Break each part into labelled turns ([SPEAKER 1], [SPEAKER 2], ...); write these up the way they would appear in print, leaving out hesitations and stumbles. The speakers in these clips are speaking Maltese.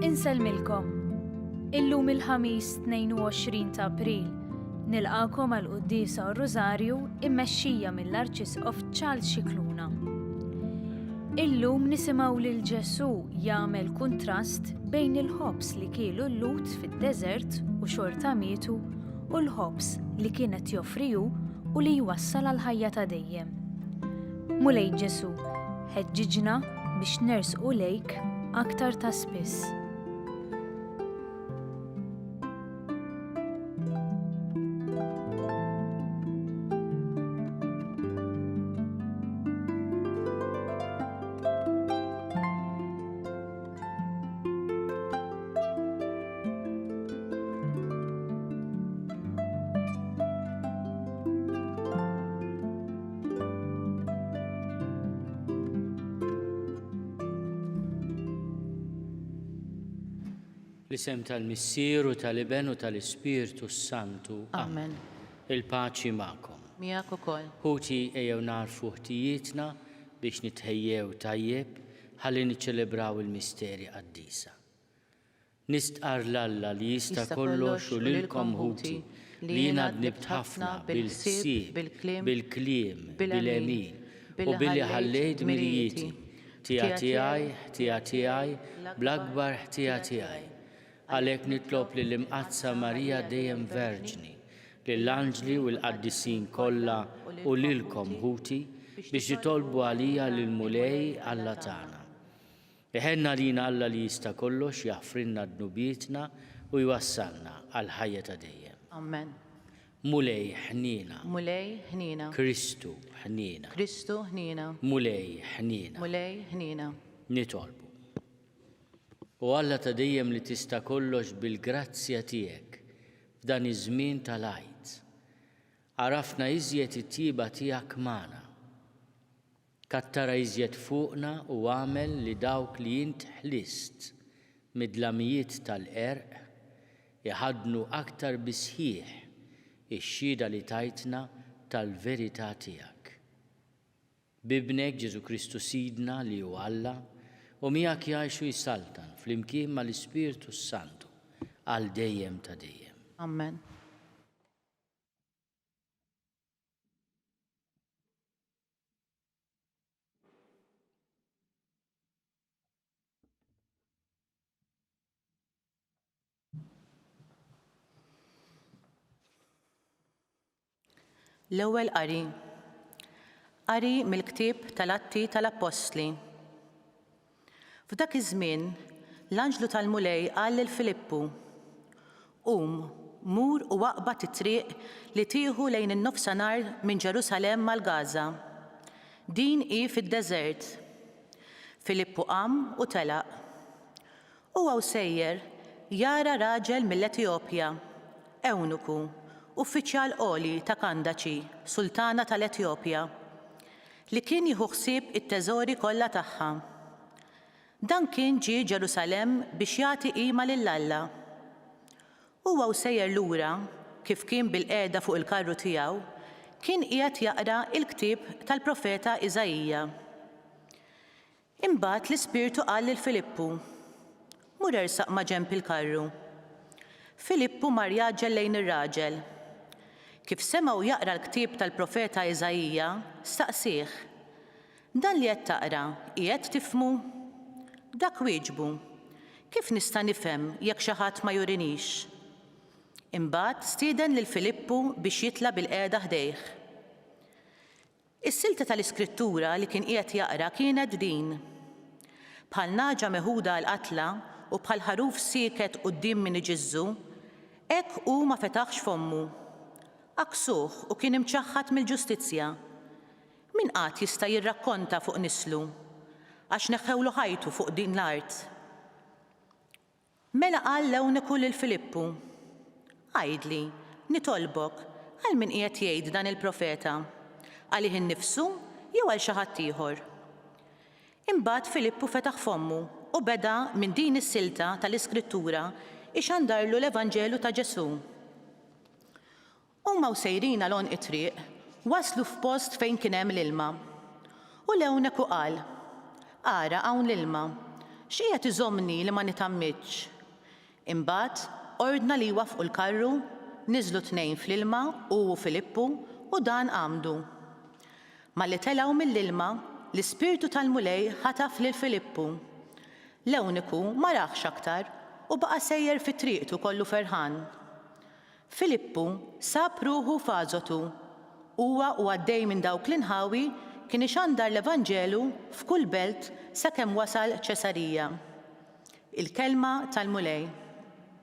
[SPEAKER 1] Insellmilkom. Illum il-ħamis 22 ta' April nilqakom għal qudiesa Rożarju immexxija mill-Arċisqof Charles Scicluna. Illum nisimgħu lil Ġesu jagħmel kuntrast bejn il-ħobs li kielu l-lut fid-deżert u xorta mietu u l-ħobs li kienet joffriju u li jwassal għal ħajja ta' dejjem. Mulej Ġesu, ħeġġiġna biex nersqu lejk aktar ta' spiss.
[SPEAKER 2] L-isem tal-Missieru, tal-Iben u tal-Ispirtu Santu.
[SPEAKER 3] Amen.
[SPEAKER 2] Il-paċi ma'kom.
[SPEAKER 3] Miegħek ukoll.
[SPEAKER 2] Ħuti ejjew narfu ħtijietna biex nitħejjew tajjeb ħalli niċċelebraw il-misteri qaddisa. Nistqar l-Alla li jista' kollox u lilkom ħuti li jiena dnibt ħafna bil-ħsieb, bil-kliem, bil-emin u billi ħallejt mirjieti tija tiegħi bl-akbar ħtija tiegħi. Għalhekk nitlob lill-Imqazza Marija dejjem Verġni, lill-anġli u l-qaddisin kollha u lilkom ħuti biex jitolbu għalija lill-mulej Alla tagħna. Iħenna lina Alla li jista' kollox jaħfrilna dnubietna u jwassalna għal ħajja ta' dejjem.
[SPEAKER 3] Amen.
[SPEAKER 2] Mulej ħnina.
[SPEAKER 3] Mulej ħnina.
[SPEAKER 2] Kristu ħnina.
[SPEAKER 3] Kristu ħnina.
[SPEAKER 2] Mulej ħnina.
[SPEAKER 3] Mulej ħnina.
[SPEAKER 2] Nitolbu. U Alla ta' dejjem li tista' kollox bil-grazzja tiegħek f'dan iż-żmien tal-għid. Arafna iżjed it-tieba tiegħek magħna. Kattara iżjed fuqna u għamel li dawk li int ħlist mid-dlamijiet tal-qerq iħadnu aktar bisħieħ ix-xhieda li tajtna tal-verità tiegħek. Bibnek Ġesu Kristu Sidna li hu Alla u miegħek jgħixu jsaltan flimkien mal-Ispirtu Santu għal dejjem ta' dejjem.
[SPEAKER 3] Amen. L-ewwel qari. Qari mill-ktieb tal-Atti tal-Apostli. F'dak iż-żmien, l-anġlu tal-mulej qal lil Filippu: Qum, mur u waqbad it-triq li tieħu lejn in-nofsinhar minn Ġerusalemm mal-Gaza. Din hi fid-deżert. Filippu qam u telaq. Huwa sejjer jara raġel mill-Etjopja, ewnuku, uffiċjal għoli ta' Kandaċi, sultana tal-Etjopja, li kien jieħu ħsieb it-teżori kollha tagħha. Dan kien ġie Ġerusalemm biex jagħti qima lill-Alla. Huwa sejjer lura kif kien bil-qiegħda fuq il-karru tiegħu, kien qiegħed jaqra l-ktieb tal-profeta Iżajija. Imbagħad l-Ispirtu qal lil Filippu: Mur ersaq ma' ġenb il-karru. Filippu mar jaġel lejn ir-raġel. Kif semgħu jaqra l-ktieb tal-profeta Iżajija, staqsih: Dan li qed taqra qiegħed tifhmu? Dak wieġbu: Kif nista' nifhem jekk xi ħadd ma jurinix? Imbagħad stieden lil Filippu biex jitla' bil-qiegħda ħdejh. Is-silta tal-Iskrittura li kien qiegħed jaqra kienet din: Bħal naġa meħuda l-qatla u bħal ħaruf sieket quddiem min iġizzu, hekk hu ma fetaħx fommu. Aksuh u kien imċaħħad mill-ġustizzja. Min qatt jista' jirrakkonta fuq nislu, għax neħħewlu ħajtu fuq din l-art. Mela qal l-ewnuku lil Filippu: Għajdli, nitolbok, għal min qiegħed jgħid dan il-profeta? Għalih innifsu jew għal xi ħadd ieħor? Imbagħad Filippu fetaħ fommu u beda minn din is-silta tal-Iskrittura ixandarlu l-Evanġelu ta' Ġesu. Huma sejrin għal it-triq waslu f'post fejn kien hemm l-ilma. U l-ewnuku qal: Ara hawn l-ilma, x'qiegħed iżommni li ma nitammitx? Imbagħad ordna li jwaffqu l-karru, niżlu tnejn fl-ilma u Filippu u dan għamdu. Malli telgħu mill-ilma, l-ispirtu tal-mulej ħataf lil Filippu. L-ewniku ma raħx aktar u baqa' sejjer fit-triqtu kollu ferħan. Filippu sab ruħu f'Ażotu. Huwa u għaddej minn dawk l-inħawi kien ixandar l-Evanġelu f'kull belt sakemm wasal Ċesarija. Il-kelma tal-mulej.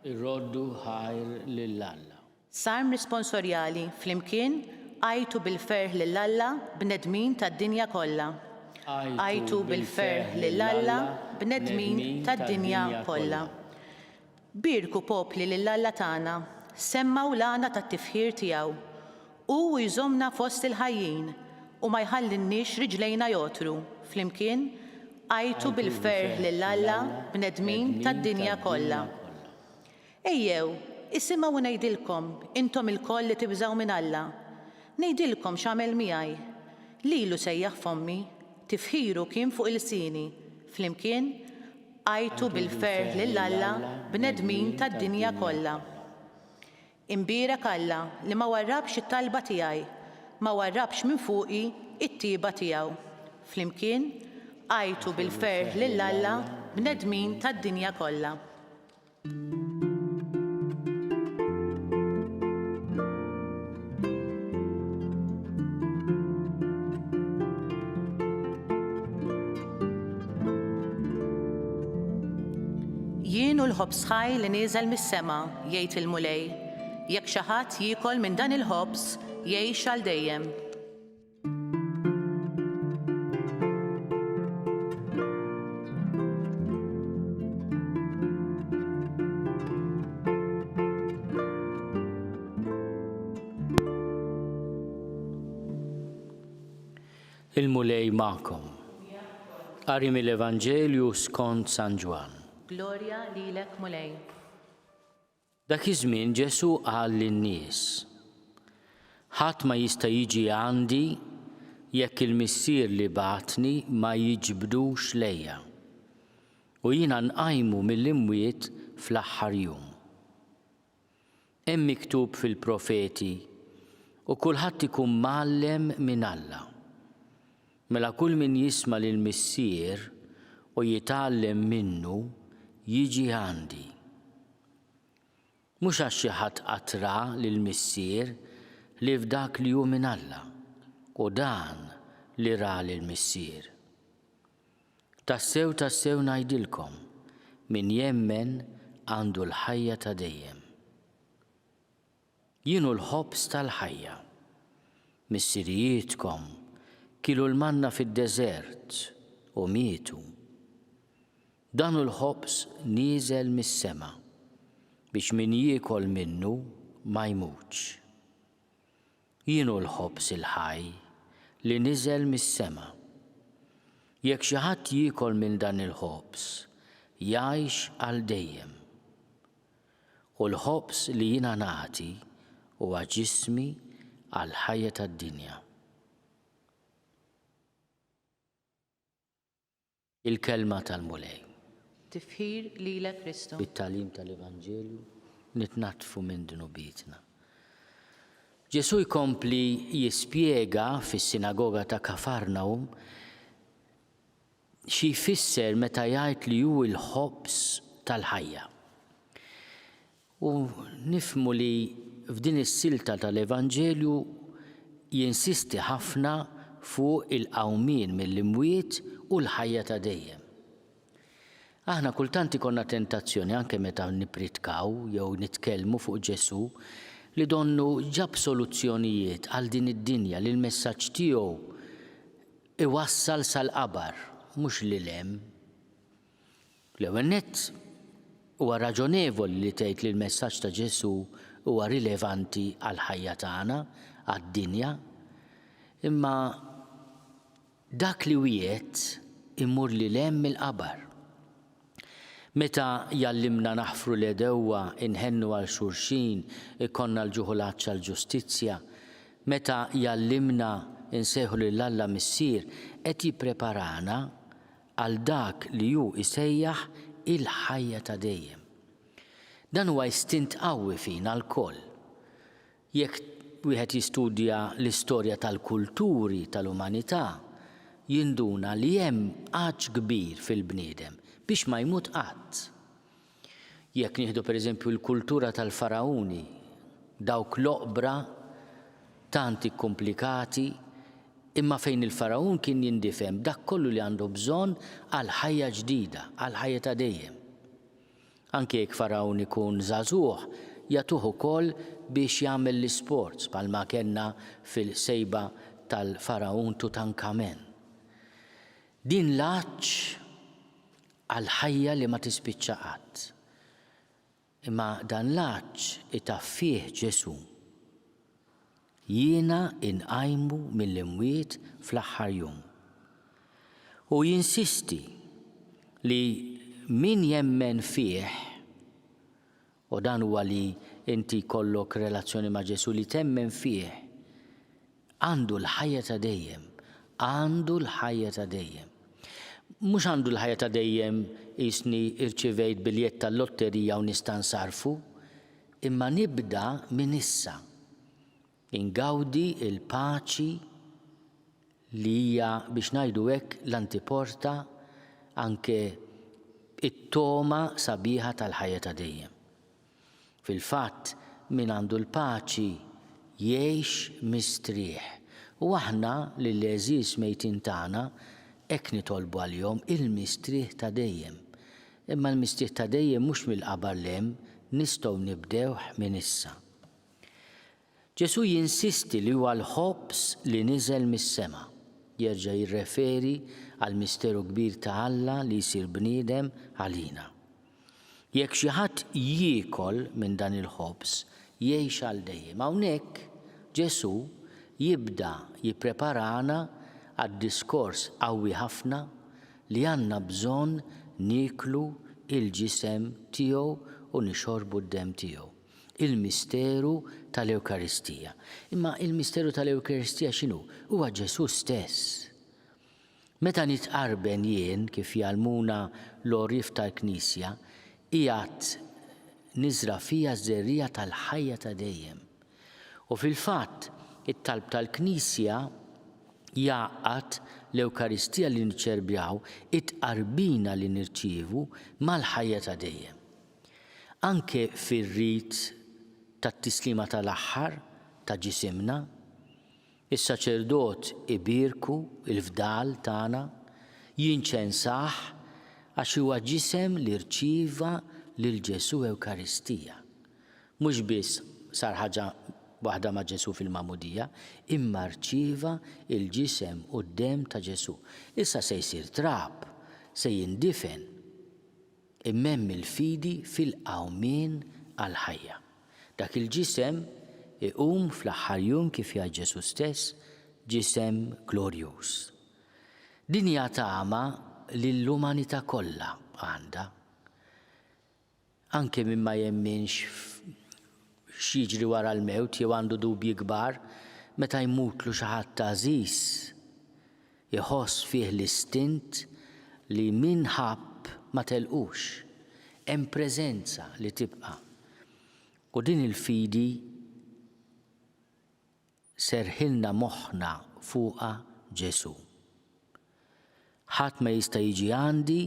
[SPEAKER 2] Irroddu ħajr lill-Alla.
[SPEAKER 3] Sarm risponsorjali flimkien għajtu bil-ferħ lill-Alla bnedmin tad-dinja kollha. Għajtu bil-ferħ lill-Alla bnedmin tad-dinja kollha. Birku popli lill-Alla tagħna, semmaw l-għana tat-tifħir tiegħu. U jżomna fost il-ħajjin u ma jħallinniex riġlejna jotru. Flimkien għajtu bil-ferħ lill-Alla bnedmin tad-dinja kollha. Ejjew, isimgħu ngħidilkom intom il-koll li tibżgħu minn Alla. Ngħidilkom x'għamel miegħi. Lilu sejjaħ fommi, tifħiru kien fuq il-sini. Flimkien għajtu bil-ferħ lill-Alla bnedmin tad-dinja kollha. Imbierek Alla li ma warrabx it-talba tiegħi, ma warrabx minn fuqi it-tieba tiegħu. Flimkien għajtu bil-ferħ lill-Alla bnedmin tad-dinja kollha. Jien u l-ħobs ħaj li nieżel mis-sema, jgħid il-mulej, jekk xi ħadd jiekol minn dan il-ħobs jgħix għal dejjem.
[SPEAKER 2] Il-mulej magħkom. Qari mill-Evanġelju skont San Ġwan.
[SPEAKER 3] Glorja lilek mulej.
[SPEAKER 2] Dak iż-żmien Ġesu qal lin-nies: ħadd ma jista' jiġi għandi jekk il-Missier li bagħatni ma jiġbdux lejja. U jiena nqajmu mill-imwiet fl-aħħar jum. Hemm miktub fil-profeti u kulħadd ikun mgħallem minn Alla. Mela kull min jisma' lill-Missier u jitgħallem minnu jiġi għandi. Mhux għax xi ħadd qatra lill-Missier li f'dak li hu minn Alla u dan li ra lill-Missier. Tassew ngħidilkom, min jemmen għandu l-ħajja ta' dejjem. Jien hu l-ħobs tal-ħajja. Missirijietkom kielu l-manna fid-deżert u mietu. Dan l-ħobs nieżel mis-sema biex min jiekol minnu ma jmutx. Jien hu l-ħobs il-ħaj li niżel mis-sema. Jekk xi ħadd jiekol minn dan il-ħobs, jgħix għal dejjem. U l-ħobs li jiena nagħti huwa ġismi għal ħajja tad-dinja. Il-kelma tal-mulej.
[SPEAKER 3] Tifħir lilek Kristu.
[SPEAKER 2] Bit-tagħlim tal-Evanġelju nitnatfu minn dunubietna. Ġesu jkompli jispjega fis-sinagoga ta' Kafarnaum xi jfisser meta jgħid li hu l-ħobs tal-ħajja. U nifhmu li f'din is-silta tal-Evanġelju jinsisti ħafna fuq il-qawmien mill-imwiet u l-ħajja ta' dejjem. Aħna kultant ikollna tentazzjoni anke meta nippritkaw jew nitkellmu fuq Ġesu li donnu ġab soluzzjonijiet għal din id-dinja li l-messaġġ tiegħu iwassal sal-qabar mhux lil hemm. L-ewwel nett huwa raġonevoli li tgħid li l-messaġġ ta' Ġesu huwa rilevanti għal ħajja tagħna, għad-dinja, imma dak li wiegħed immur lil hemm mill-qabar. Meta jallimna naħfru l-edewwa, inħennu għal xulxin, ikonna l-ġuħulaċċa l-ġustizzja, meta jallimna insejħu lil Alla Missier, qed jippreparana għal dak li hu isejjaħ il-ħajja ta' dejjem. Dan huwa istint qawwi fina l-koll. Jekk wieħed jistudja l-istorja tal-kulturi tal-umanità, jinduna li hemm għaġġ kbir fil-bniedem biex ma jmut qatt. Jekk nieħdu pereżempju l-kultura tal-Farawuni, dawk l-oqbra tant ikkomplikati, imma fejn il-Farawun kien jindifhem dak kollu li għandu bżonn għal ħajja ġdida, għal ħajja ta' dejjem. Anke jekk Farawun ikun żagħżugħ, jagħtuh ukoll biex jagħmel l-isports bħalma kellna fil-sejba tal-Farawun Tutankamen. Din l-għaġġ għal ħajja li ma tispiċċa qatt. Imma dan l-għaġġ itaffih Ġesu. Jiena inqajmu mill-imwiet fl-aħħar jum. U jinsisti li min jemmen fih, u dan huwa li inti kollok relazzjoni ma' Ġesu li temmen fih, għandu l-ħajja ta' dejjem, għandu l-ħajja ta' dejjem. Mhux għandu l-ħajja ta' dejjem isni irċivejt biljett tal-lotterija u nista' nsarfu, imma nibda minn issa. Ingawdi il-paċi li hija biex ngħidu hekk l-antiporta anke it-toma sabiħa tal-ħajja ta' dejjem. Fil-fatt min għandu l-paċi jgħix mistrieħ. U aħna lill-eżiż mejtin tagħna hekk nitolbu għalihom il-mistrieħ ta' dejjem. Imma l-mistrieħ ta' dejjem mhux mill-qabar l-hemm, nistgħu nibdewh minn issa. Ġesu jinsisti li huwa l-ħobbs li niżel mis-sema. Jerġa' jirreferi għal misteru kbir ta' Alla li jsir bniedem għalina. Jekk xi ħadd jiekol minn dan il-ħobbs, jgħix għal dejjem. Hawnhekk Ġesu jibda jippreparana għad-diskors qawwi ħafna li għandna bżonn nieklu il-ġisem tiegħu u nixorbu d-demm tiegħu. Il-misteru tal-Ewkaristija. Imma il-misteru tal-Ewkaristija x'inhu? Huwa Ġesu stess. Meta nitqarben jien kif jgħallmuna l-orif tal-Knisja, qiegħed niżra fija żerrija tal-ħajja ta' dejjem. U fil-fatt, it-talb tal-Knisja jgħaqqad l-Ewkaristija li nċerbjaw it-qarbina li nirċievu mal-ħajja ta' dejjem. Anke fir-rit tat-tislima tal-aħħar ta' ġisimna, is-saċerdot ibirku il-fdal tagħna, jinċensah għax huwa ġisem li rċieva lil Ġesu Ewkaristija. Mhux biss sar ħaġa waħda ma' Ġesu fil-Magħmudija, imma rċieva il-ġisem u d-demm ta' Ġesu. Issa se jsir trab, se jindifen, immemm il-fidi fil-qawmien għal-ħajja. Dak il-ġisem iqum fl-aħħar jum kif jgħid Ġesu stess, ġisem glorjuż. Din hija tama lill-umanità kollha għandha. Anke min ma jemminx x'jiġri wara l-mewt jew għandu dubji kbar, meta jmutlu xi ħadd għażiż, iħoss fih l-istint li min ħabb ma telqux, hemm preżenza li tibqa'. U din il-fidi serħilna moħħna fuqha Ġesu. Ħadd ma jista' jiġi għandi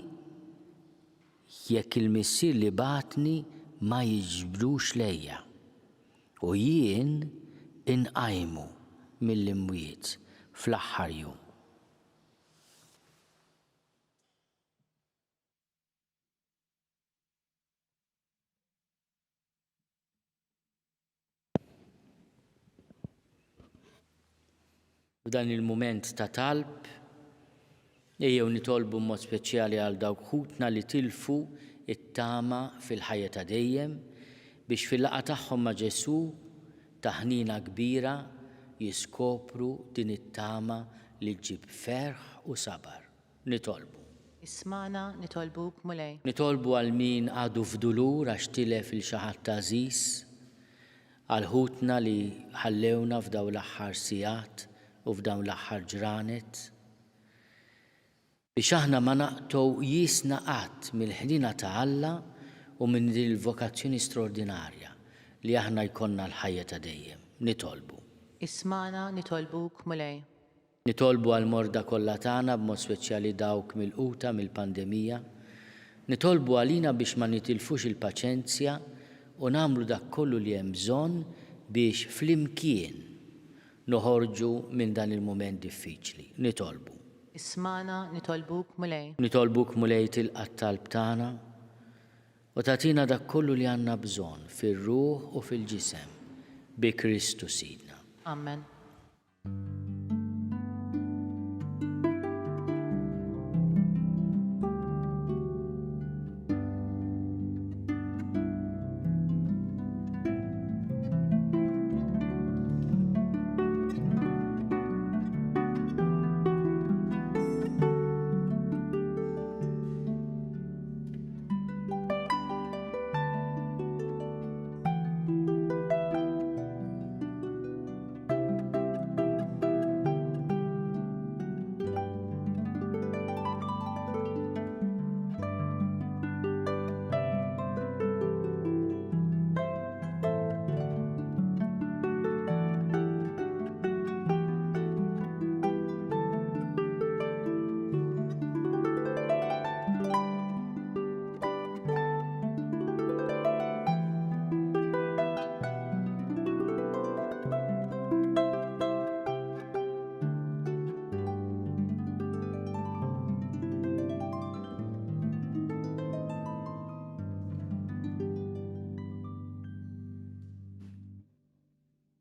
[SPEAKER 2] jekk il-missier li batni ma jiġbrux lejja. U jien inqajmu mill-imwiet fl-aħħar jum. F'dan il-mument ta' talb, ejjew nitolbu mod speċjali għal dawk ħutna li tilfu it-tama fil-ħajja ta' dejjem biex fil-laqgħa tagħhom ma' Ġesu taħnina kbira jiskopru din it-tama li ġġib ferħ u sabar. Nitolbu.
[SPEAKER 3] Ismana nitolbuk mulej.
[SPEAKER 2] Nitolbu għal min għadu f'dulur għax tilef il xi ħadd għażiż, għal ħutna li ħallewna f'dawn l-aħħar sigħat u f'dawn l-aħħar ġranet. biex aħna ma naqtow jisna qatt mill-ħdina ta' Alla u minn din il-vokazzjoni straordinarja li aħna jkollna l-ħajja ta' dejjem. Nitolbu.
[SPEAKER 3] Ismana nitolbuk mulej.
[SPEAKER 2] Nitolbu għal-morda kollha tagħna b'mod speċjali dawk mill-quta mill-pandemija. Nitolbu għalina biex ma nitilfux il-paċenzja u nagħmlu dak kollu li hemm bżonn biex flimkien noħorġu minn dan il-mument diffiċli. Nitolbu.
[SPEAKER 3] Ismana nitolbuk mulej.
[SPEAKER 2] Nitolbuk mulej tilqa' talb tagħna u tagħtina dak kollu li għandna bżonn fir-ruħ u fil-ġisem bi Kristu Sidna.
[SPEAKER 3] Amen.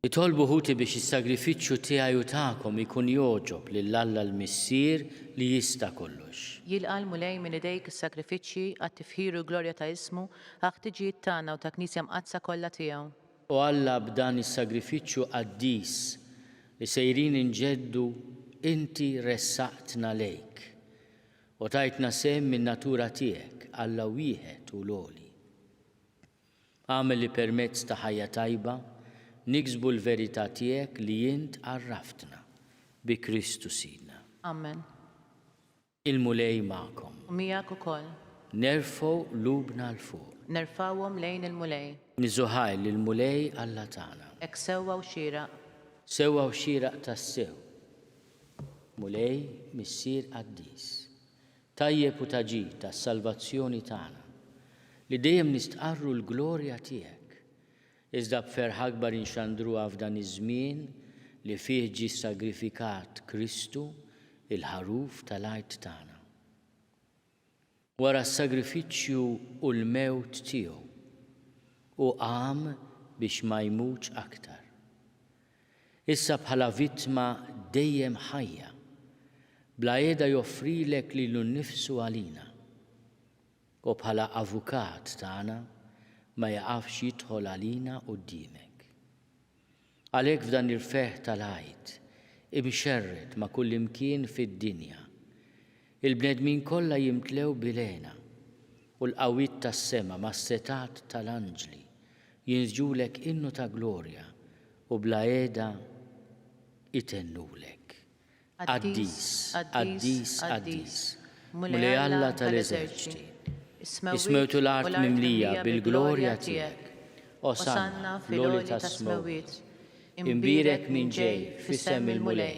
[SPEAKER 2] Nitolbu ħuti biex is-sagrifiċċju tiegħi u tagħkom ikun joġob lil Alla l-Missier li jista' kollox.
[SPEAKER 3] Jilqa' mulej minn idejk is-sakrifiċċji għat-tifħir u glorja ta' ismu ħtiġijiet tagħna u ta' Knisja mqazza kollha tiegħu.
[SPEAKER 2] U Alla b'dan is-sagrifiċċju qaddis li sejrin inġeddu inti ressaqtna lejk u tajtna sehem min natura tiegħek Alla wieħed u loli. Għamel li permezz ta' ħajja tajba niksbu l-verità tiegħek li jint għarraftna bi Kristu Sidna.
[SPEAKER 3] Amen.
[SPEAKER 2] Il-mulej magħkom.
[SPEAKER 3] U miegħek ukoll.
[SPEAKER 2] Nerfgħu lubna l-fuq.
[SPEAKER 3] Nerfawhom lejn il-mulej.
[SPEAKER 2] Niżuħaj lill-mulej Alla tagħna.
[SPEAKER 3] Hekk sewwa u xieraq.
[SPEAKER 2] Sewwa u xieraq tas-sew. Mulej missier qaddis. Tajjeb u taġid tas-salvazzjoni tagħna li dejjem nistqarru l-glorja tiegħek. Iżda b'ferħ akbar inxandruha f'dan iż-żmien li fih ġie sagrifikat Kristu il-ħaruf tal-għajt tagħna. Wara s-sagrifiċċju u l-mewt tiegħu u qam biex ma jmutx aktar. Issa bħala vittma dejjem ħajja bla qiegħda joffrilek lilu nnifsu għalina u bħala avukat tagħna ma jaqafx jidħol għalina quddiemek. Għalhekk f'dan il-ferħ tal-għajt imxerred ma' kull imkien fid-dinja. Il-bnedmin kollha jimtlew bilena u l-qawwiet tas-sema mas-setat tal-anġli jinżġulek innu ta' glorja u bla qiegħda itennulek. Qaddis, qaddis, qaddis, mulej Alla tal-eżerċiti. Ismewtu l-art mimlija bil-glorja tiegħek. Osanna fl-oli tas-smewit. Imbirek minn ġej f'isem il-mulej.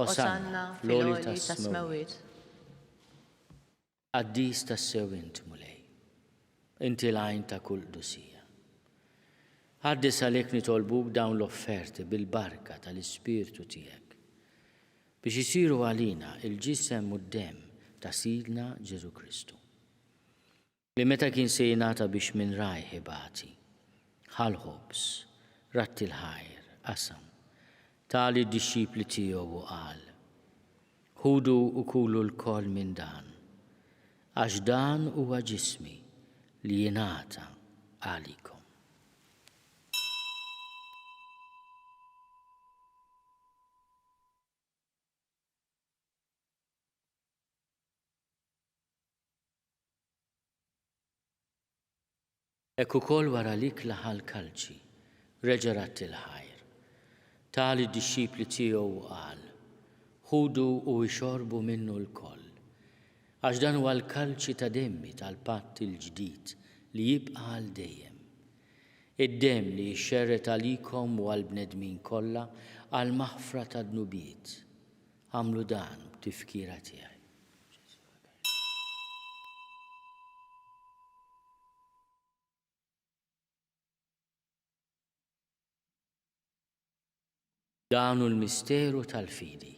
[SPEAKER 2] Osanna fl-oli tas-smewit. Qaddis tas-sew int mulej. Inti l-għajn ta' kull dusija. Ħaddis għalhekk nitolbuk dawn l-offerti bil-barka tal-Ispirtu tiegħek biex isiru għalina il-ġisem u d-demm ta' Sidna Ġesu Kristu. Li meta kien se jingħata biex minn rajh ibati, ħal-ħobs, ratti l-ħajr, qasam, tali d-dixxipli tiegħu u qal: ħudu u kulu l-koll minn dan, għax dan huwa ġismi li jingħata għalikom. Ekk ukoll wara lik laħal kalċi, reġa' ratti l-ħajr. Tali d-dixxipli tiegħu qal: ħudu u jxorbu minnu l-koll, Għax dan huwa l-kalċi ta' demmi tal-patt il-ġdid li jibqa' għal dejjem. Id-demm li jxerret għalikom u għall-bnedmin kollha għal maħfra ta' dnubiet. Għamlu dan b'tifkira tiegħi. Danu l-misteru tal-fidi.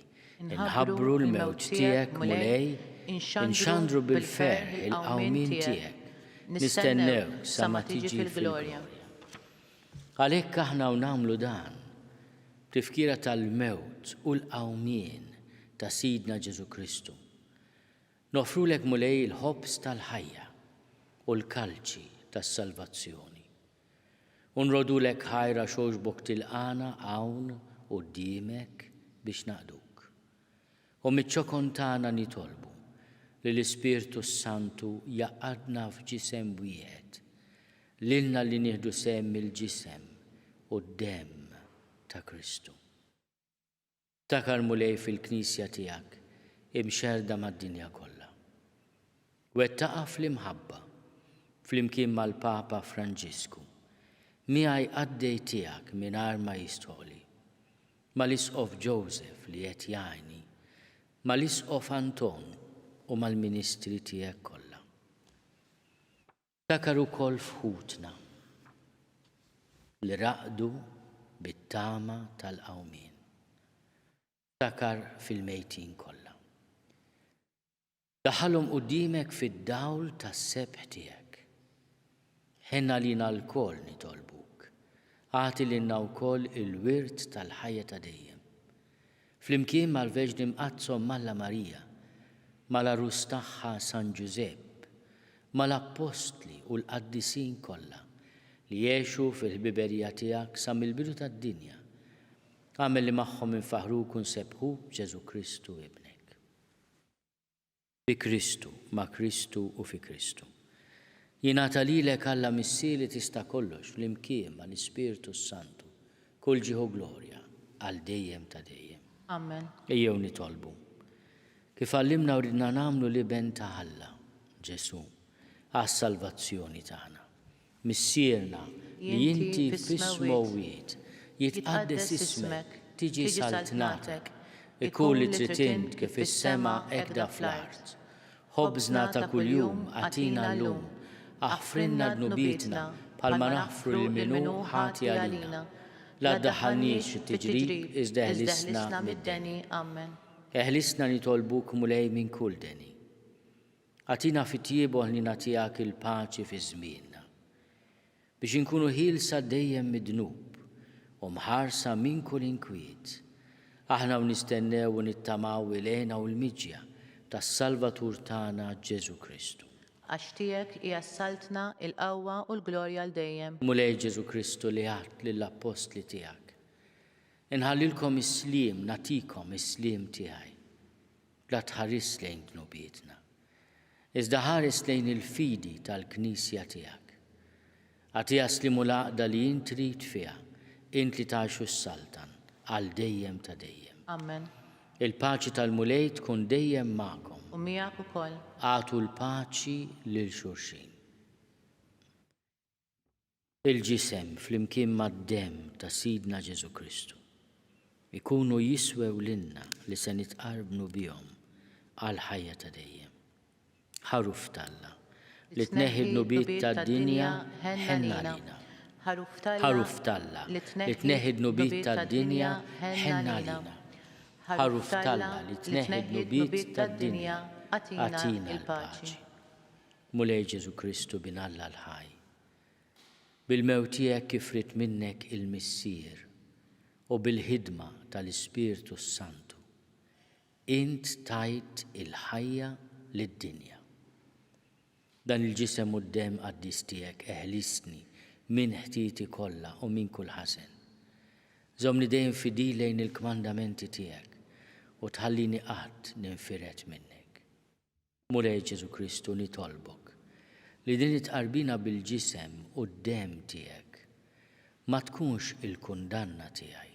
[SPEAKER 2] Inħabbru l-mewt tiegħek mulej, inxandru bil-ferħ il-qawmin tiegħek. Nistennew sa ma tiġi fil-glorja. Għalhekk aħna nagħmlu dan, tifkira tal-mewt u l-qawmien ta' Sidna Ġesu Kristu. Nofrulek mulej il-ħobs tal-ħajja u l-kalċi tas-salvazzjoni. Unrodulek ħajra xoġbok tilqana hawn quddiemek biex naqduk. U miċ-ċokon tagħna nitolbu li l-Ispirtu Santu jaqadna f'ġisem wieħed, lilna li nieħdu sehem il-ġisem u d-demm ta' Kristu. Takar mulej fil-Knisja tiegħek imxerda mad-dinja kollha. Wettaqa fl-imħabba flimkien mal-Papa Franġisku miegħi għaddej tiegħek mingħajr ma jistħoli. Mal-Isqof Joseph li qed jgħinni, mal-Isqof Anton u mal-ministri tiegħek kollha. Takar ukoll fħutna li raqdu bit-tama tal-qawmien. Takar fil-mejtin kollha. Daħħalhom quddiemek fid-dawl tas-sebħ tiegħek. Ħenna lina l-kol nitolbuk. Għati lilna wkoll il-wirt tal-ħajja ta' dejjem. Flimkien mal-Verġni Mqazzom Malla Marija, mal-Arus tagħha San Giuseppe, mal-Apostli u l-Qaddisin kollha li jgħixu fil-ħbiberija tiegħek sa mill-bidu tad-dinja. Għamel li magħhom infaħruk u nsebħu Ġesu Kristu ibnek. Bi Kristu, ma' Kristu u fi Kristu. Jingħata lilek Alla missieri tista' kollox flimkien mal-Ispirtu Santu, kull ġieħu glorja għal dejjem ta' dejjem.
[SPEAKER 3] Amen.
[SPEAKER 2] Ejjew nitolbu. Kif għallimna u ridna nagħmlu liben ta' Alla, Ġesu, għas-salvazzjoni tagħna. Missierna li inti f'ismowiet jitqaddes ismek, tiġi saltnatek, ikun li trid int kif is-sema hekk da fl-art. Ħobżna ta' kuljum għatina llum, aħfrinna dnubietna bħalma naħfru lil minnu ħati għalina. La ddaħħalniex fit-tiġrib iżda eħlisna mid-deni.
[SPEAKER 3] Amen.
[SPEAKER 2] Eħlisna nitolbuk mulej minn kull deni. Għatina fit-tiebu ħlina tiegħek il-paċi fi żmienna. Biex inkunu ħielsa dejjem mid-dnub u mħarsa minn kull inkwiet. Aħna nistennew u nittamaw ilejna u l-miġja tas-Salvatur tagħna Ġesu Kristu.
[SPEAKER 3] Għax tiegħek hija s-saltna, il-qawwa u l-glorja għal dejjem.
[SPEAKER 2] Mulej Ġesu Kristu li għadt lill-apostli tiegħek. Inħallilkom is-sliem, natikom is-sliem tiegħi. La tħares lejn dnubietna. Iżda ħares lejn il-fidi tal-Knisja tiegħek. Għatija slimu l-għaqda li int trid fiha, int li tgħixu s-saltan għal dejjem ta' dejjem.
[SPEAKER 3] Amen.
[SPEAKER 2] Il-paċi tal-mulej tkun dejjem magħkom.
[SPEAKER 3] U miegħek ukoll.
[SPEAKER 2] Għatu l-paċi lil xulxin. Il-ġisem flimkien mad-demm ta' Sidna Ġesu Kristu ikunu jiswew lilna li se nitqarbnu bihom għal ħajja ta' dejjem. Ħaruf talla li tneħħi dnubiet tad-dinja ħenna lina. Ħaruf talla li tneħħi dnubiet tad-dinja ħenna lina. Ħaruf talla li tneħħi dnubiet tad-dinja għatina l-paċi. Mulej Ġesu Kristu bin Alla l-ħaj. Bil-mewt tiegħek kif rid minnek il-missier u bil-ħidma tal-Ispirtu Santu. Int tajt il-ħajja lid-dinja. Dan il-ġisem u d-demm qaddis tiegħek eħlisni minn ħtieti kollha u minn kull ħasen. Żomni dejjem fidi lejn il-kmandamenti tiegħek u tħallini qatt ninfiret minnek. Mulej Ġesu Kristu nitolbok li din itqarbina bil-ġisem u d-demm tiegħek ma tkunx il-kundanna tiegħi.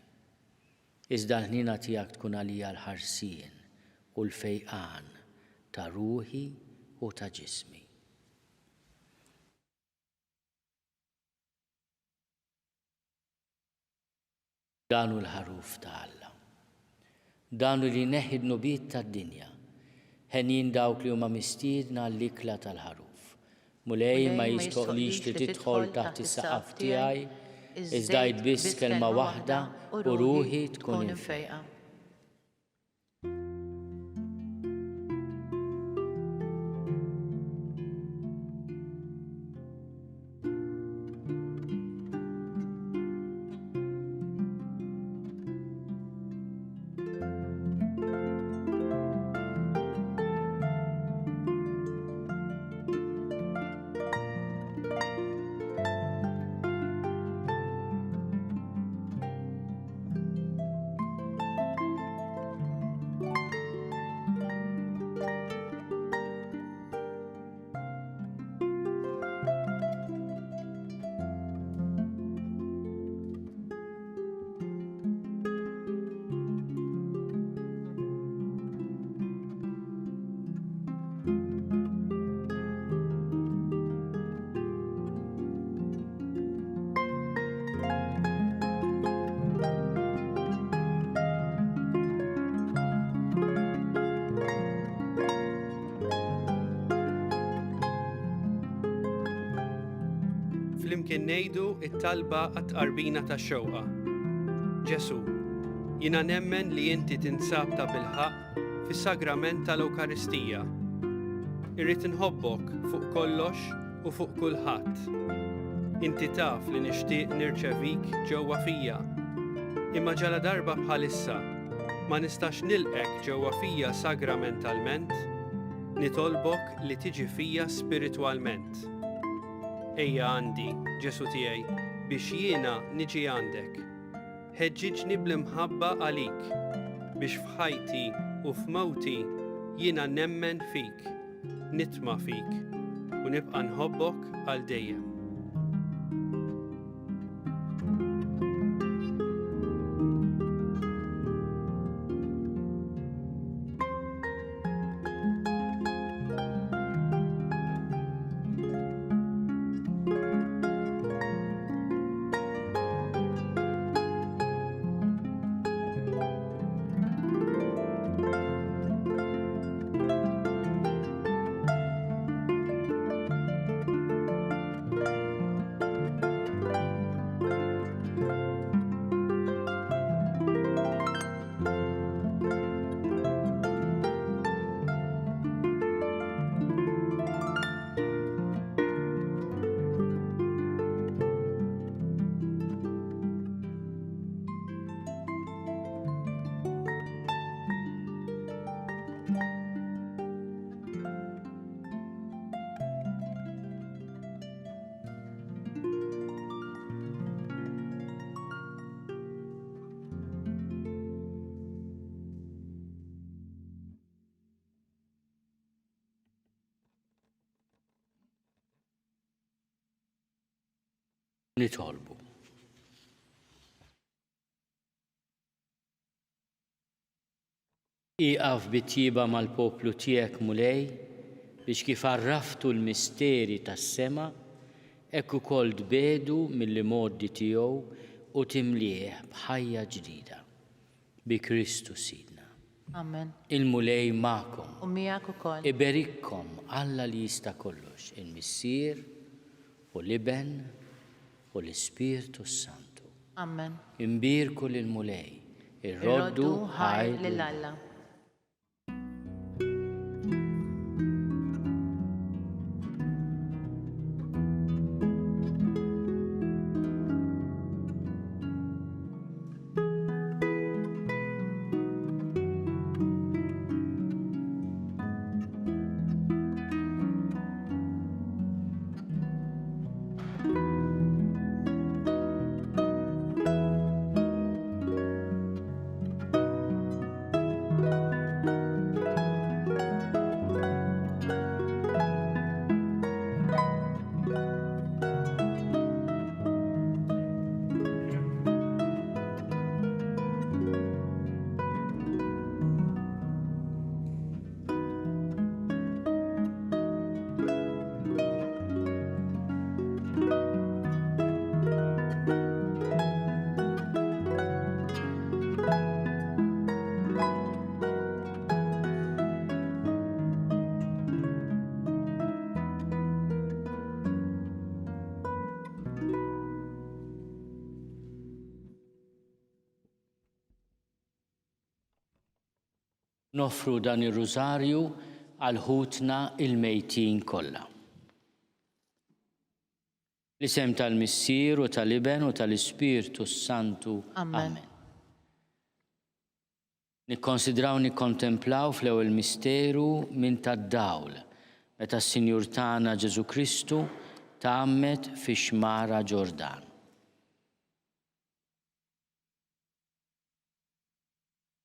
[SPEAKER 2] Iżda l-ħnina tiegħek tkun għalija l-ħarsien u l-fejqan ta' ruħi u ta' ġismi. Danu l-ħaruf ta' Alla. Danu li neħid nubiet tad-dinja. Ħenin dawk li huma mistiedna l-ikla tal-ħaruf. Mulej ma jistoqlix li tidħol taħt is-saqaf tiegħi, iżda biss kelma waħda u ruħi tkun infejqa.
[SPEAKER 4] Flimkien ngħidu t-talba għat-tqarbina tax-xewqa. Ġesu, jiena nemmen li inti tinsab ta' bilħaq fis-sagrament tal-Ewkaristija. Irrid inħobbok fuq kollox u fuq kulħadd. Inti taf li nixtieq nirċevik ġewwa fija. Imma ġala darba bħalissa ma nistax nilqek ġewwa fija sagramentalment, nitolbok li tiġi fija spiritwalment. Ejja għandi, Ġesu tiegħi, biex jiena niġi għandek. Ħeġġiġni bl-imħabba għalik, biex f'ħajti u f'mewti jiena nemmen fik, nitma' fik u nibqa' nħobbok għal dejjem.
[SPEAKER 2] Nitolbu. Iqaf bit-tjiba mal-poplu tiegħek mulej biex kif arraftu l-misteri tas-sema hekk ukoll tbedu mill-modi tiegħu u timlieħ b'ħajja ġdida. Bi Kristu Sidna.
[SPEAKER 3] Amen.
[SPEAKER 2] Il-mulej magħkom.
[SPEAKER 3] U miegħek ukoll.
[SPEAKER 2] Iberikkom Alla li jista' kollox, il-Missier u l-Iben u l-Ispirtu Santu.
[SPEAKER 3] Amen.
[SPEAKER 2] Imbirku lil-mulej, irroddu ħajl
[SPEAKER 3] lil Alla.
[SPEAKER 2] Nofru dan ir-rużarju għal ħutna il-mejtin kollha. L-isem tal-Missier u tal-Iben u tal-Ispirtu Santu.
[SPEAKER 3] Amen.
[SPEAKER 2] Nikkonsidraw nikkontemplaw fl-ewwel misteru minn tad-dawl meta s-Sinjur tagħna Ġesu Kristu tgħammet fix-xmara Ġordan.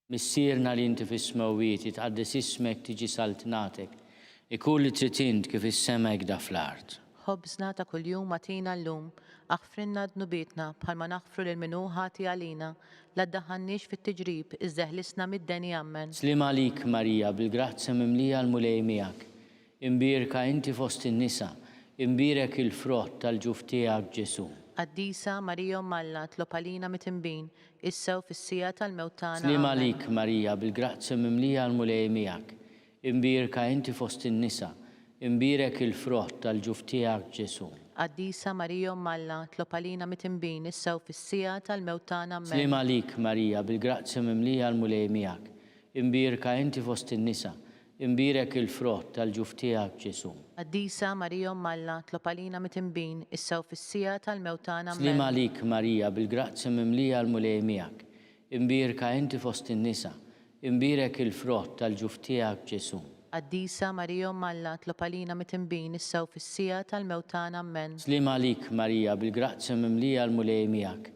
[SPEAKER 2] Missierna li inti fis-smewwiet jitqaddes ismek tiġi saltnatek, ikun li trid int kif is-sema hekk fl-art.
[SPEAKER 3] ħobżna ta' kuljum atina llum, aħfrinna dnubietna bħalma naħfru lil minnu ħati għalina, la ddaħħalniex fit-tiġrib, iżdeħlisna mid-deni ammen.
[SPEAKER 2] Slim għalik Marija, bil-grazzja mimlija l-mulej miegħek. Imbirka inti fost in-nisa, imbirek il-frott tal-ġuf tiegħek Ġesu.
[SPEAKER 3] Qaddisa Marija Malla tlob għalina mitimbin, issew fis-sija tal-mewt tagħna.
[SPEAKER 2] Slim għalik Marija, bil-grazzja mimlija l-mulej miegħek. Imbirka inti fost in-nisa, imbirek il-frott tal-ġuf tiegħek Ġesu.
[SPEAKER 3] Qaddisa Marija Malla tlob għalina mitimbin, issew fis-sija tal-mewt tagħna.
[SPEAKER 2] Slim għalik Marija, bil-grazzja mimlija l-mulej miegħek. Imbirka inti fost in-nisa, imbirek il-frott tal-ġuf tiegħek Ġesu.
[SPEAKER 3] Qaddisa Marija Malla tlob għalina mitimbin, issew fis-sija tal-mewt tagħna.
[SPEAKER 2] Slim għalik Marija, bil-grazzja mimlija l-mulej miegħek. Imbirka inti fost in-nisa, imbirek il-frott tal-ġuf tiegħek Ġesu.
[SPEAKER 3] Qaddisa Marija Malla tlob għalina mitimbin, issew fis-sija tal-mewt tagħna. Amen.
[SPEAKER 2] Slim għalik Marija, bil-grazzja mimlija l-mulej miegħek.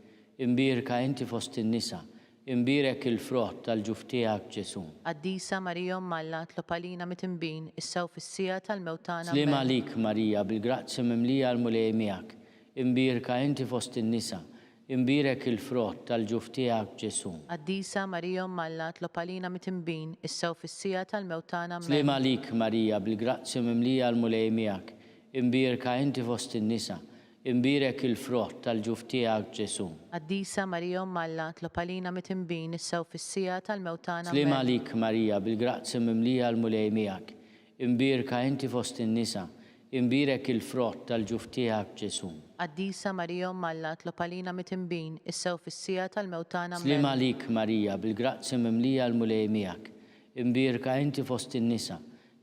[SPEAKER 2] Imbirka inti fost in-nisa, imbirek il-frott tal-ġuf tiegħek Ġesu.
[SPEAKER 3] Qaddisa Marija Malla tlob għalina mitimbin, issew fis-sija tal-mewt tagħna.
[SPEAKER 2] Slim għalik Marija, bil-grazzja mimlija l-mulej miegħek. Imbirka inti fost in-nisa, imbirek il-frott tal-ġuf tiegħek Ġesu.
[SPEAKER 3] Qaddisa Marija Malla tlob għalina mitimbin, issew fis-sija tal-mewt tagħna.
[SPEAKER 2] Slim għalik Marija, bil-grazzja mimlija l-mulej miegħek. Imbirka inti fost in-nisa, imbirek il-frott tal-ġuf tiegħek Ġesu.
[SPEAKER 3] Qaddisa Marija Malla tlob għalina mitimbin, issew fis-sija tal-mewt tagħna.
[SPEAKER 2] Slim għalik Marija, bil-grazzja mimlija l-mulej miegħek. Imbirka inti fost in-nisa, imbirek il-frott tal-ġuf tiegħek Ġesu.
[SPEAKER 3] Qaddisa Marija Malla tlob għalina mitimbin, issew fis-sija tal-mewt tagħna.
[SPEAKER 2] Slim għalik Marija, bil-grazzja mimlija l-mulej miegħek. Imbirka inti fost in-nisa,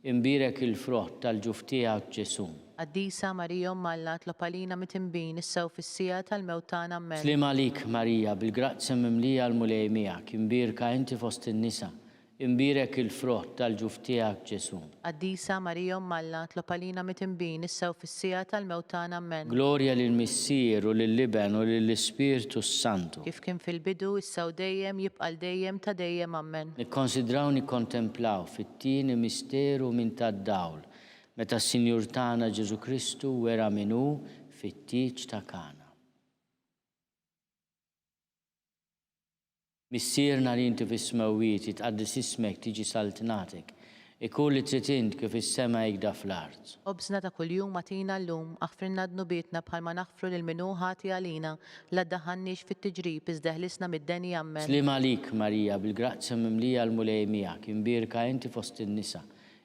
[SPEAKER 2] imbirek il-frott tal-ġuf tiegħek Ġesu.
[SPEAKER 3] Qaddisa Marija Malla tlob għalina mitimbin, issew fis-sija tal-mewt tagħna.
[SPEAKER 2] Slim għalik Marija, bil-grazzja mimlija l-mulej miegħek. Imbirka inti fost in-nisa, imbirek il-frott tal-ġuf tiegħek Ġesu.
[SPEAKER 3] Qaddisa Marija Malla tlob għalina mitimbin, issew fis-sija tal-mewt tagħna. Amen.
[SPEAKER 2] Glorja lill-Missier u lill-Iben u lill-Ispirtu Santu.
[SPEAKER 3] Kif kien fil-bidu, issew dejjem, jibqal dejjem ta' dejjem. Amen.
[SPEAKER 2] Nikkonsidraw nikkontemplaw fit-tieni misteru minn tad-dawl meta s-Sinjur tagħna Ġesu Kristu wera minnu fit-tieġ ta' Kana. Missierna li inti fis-smewwiet jitqaddes ismek tiġi saltnatek, ikun li trid int kif is-sema hekk fl-art.
[SPEAKER 3] Ħobżna ta' kuljum atina llum, aħfrinna dnubietna bħalma naħfru lil minnu ħati għalina, la ddaħħalniex fit-tiġrib, iżdeħlisna mid-deni. Amen.
[SPEAKER 2] Slim għalik Marija, bil-grazzja mimlija l-mulej miegħek. Imbirka inti fost in-nisa,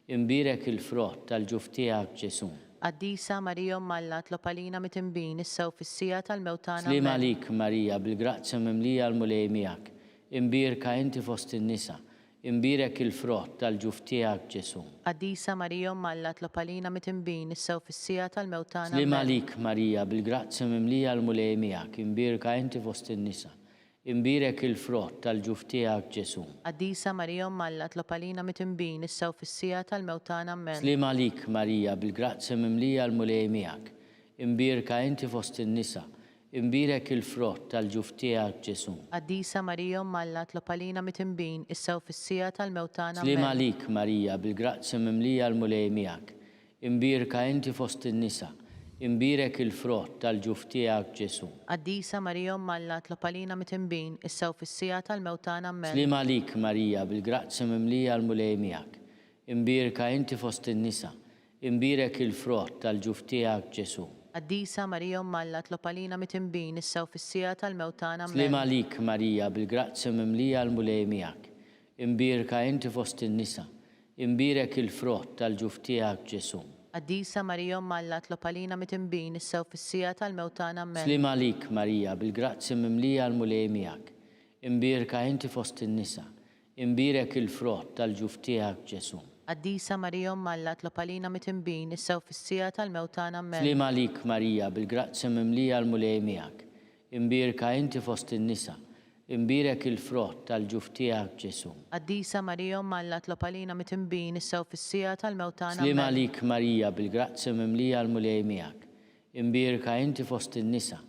[SPEAKER 2] imbirek il-frott tal-ġuf tiegħek Ġesu.
[SPEAKER 3] Qaddisa Marija Malla tlob għalina mitimbin, issew fis-sija tal-mewt tagħna.
[SPEAKER 2] Slim għalik Marija, bil-grazzja mimlija l-mulej miegħek. Imbirka inti fost in-nisa, imbirek il-frott tal-ġuf tiegħek Ġesu.
[SPEAKER 3] Qaddisa Marija Malla tlob għalina mitimbin, issew fis-sija tal-mewt tagħna.
[SPEAKER 2] Slim għalik Marija, bil-grazzja mimlija l-mulej miegħek. Imbirka inti fost in-nisa, imbirek il-frott tal-ġuf tiegħek Ġesu.
[SPEAKER 3] Qaddisa Marija Malla tlob għalina mitimbin, issew fis-sija tal-mewt tagħna. Amen.
[SPEAKER 2] Slim għalik Marija, bil-grazzja mimlija l-mulej miegħek. Imbirka inti fost in-nisa, imbirek il-frott tal-ġuf tiegħek Ġesu.
[SPEAKER 3] Qaddisa Marija Malla tlob għalina mitimbin, issew fis-sija tal-mewt tagħna.
[SPEAKER 2] Slim għalik Marija, bil-grazzja mimlija l-mulej miegħek. Imbirka inti fost in-nisa, imbirek il-frott tal-ġuf tiegħek Ġesu.
[SPEAKER 3] Qaddisa Marija Malla tlob għalina mitimbin, issew fis-sija tal-mewt tagħna. Amen.
[SPEAKER 2] Slim għalik Marija, bil-grazzja mimlija l-mulej miegħek. Imbirka inti fost in-nisa, imbirek il-frott tal-ġuf tiegħek Ġesu.
[SPEAKER 3] Qaddisa Marija Malla tlob għalina mitimbin, issew fis-sija tal-mewt tagħna.
[SPEAKER 2] Slim għalik Marija, bil-grazzja mimlija l-mulej miegħek. Imbirka inti fost in-nisa, imbirek il-frott tal-ġuf tiegħek Ġesu.
[SPEAKER 3] Qaddisa Marija Malla tlob għalina mitimbin, issew fis-sija tal-mewt tagħna. Amen.
[SPEAKER 2] Slim għalik Marija, bil-grazzja mimlija l-mulej miegħek. Imbirka inti fost in-nisa, imbirek il-frott tal-ġuf tiegħek Ġesu.
[SPEAKER 3] Qaddisa Marija Umm Alla tlob għalina mit-tinbin issa u fis-sija tal-mewt tagħna. Amen.
[SPEAKER 2] Slima lik Marija bil-grazzi mimlija l-mulej miegħek. Imbirka inti fost in-nisa. Imbirek il-frott tal-ġuf tiegħek Ġesu.
[SPEAKER 3] Qaddisa Marija Umm Alla tlob għalina mit-tinbin issa u fis-sija tal-mewt tagħna.
[SPEAKER 2] Slima lik Marija bil-grazzi mimlija l-mulej miegħek. Imbirka inti fost in-nisa.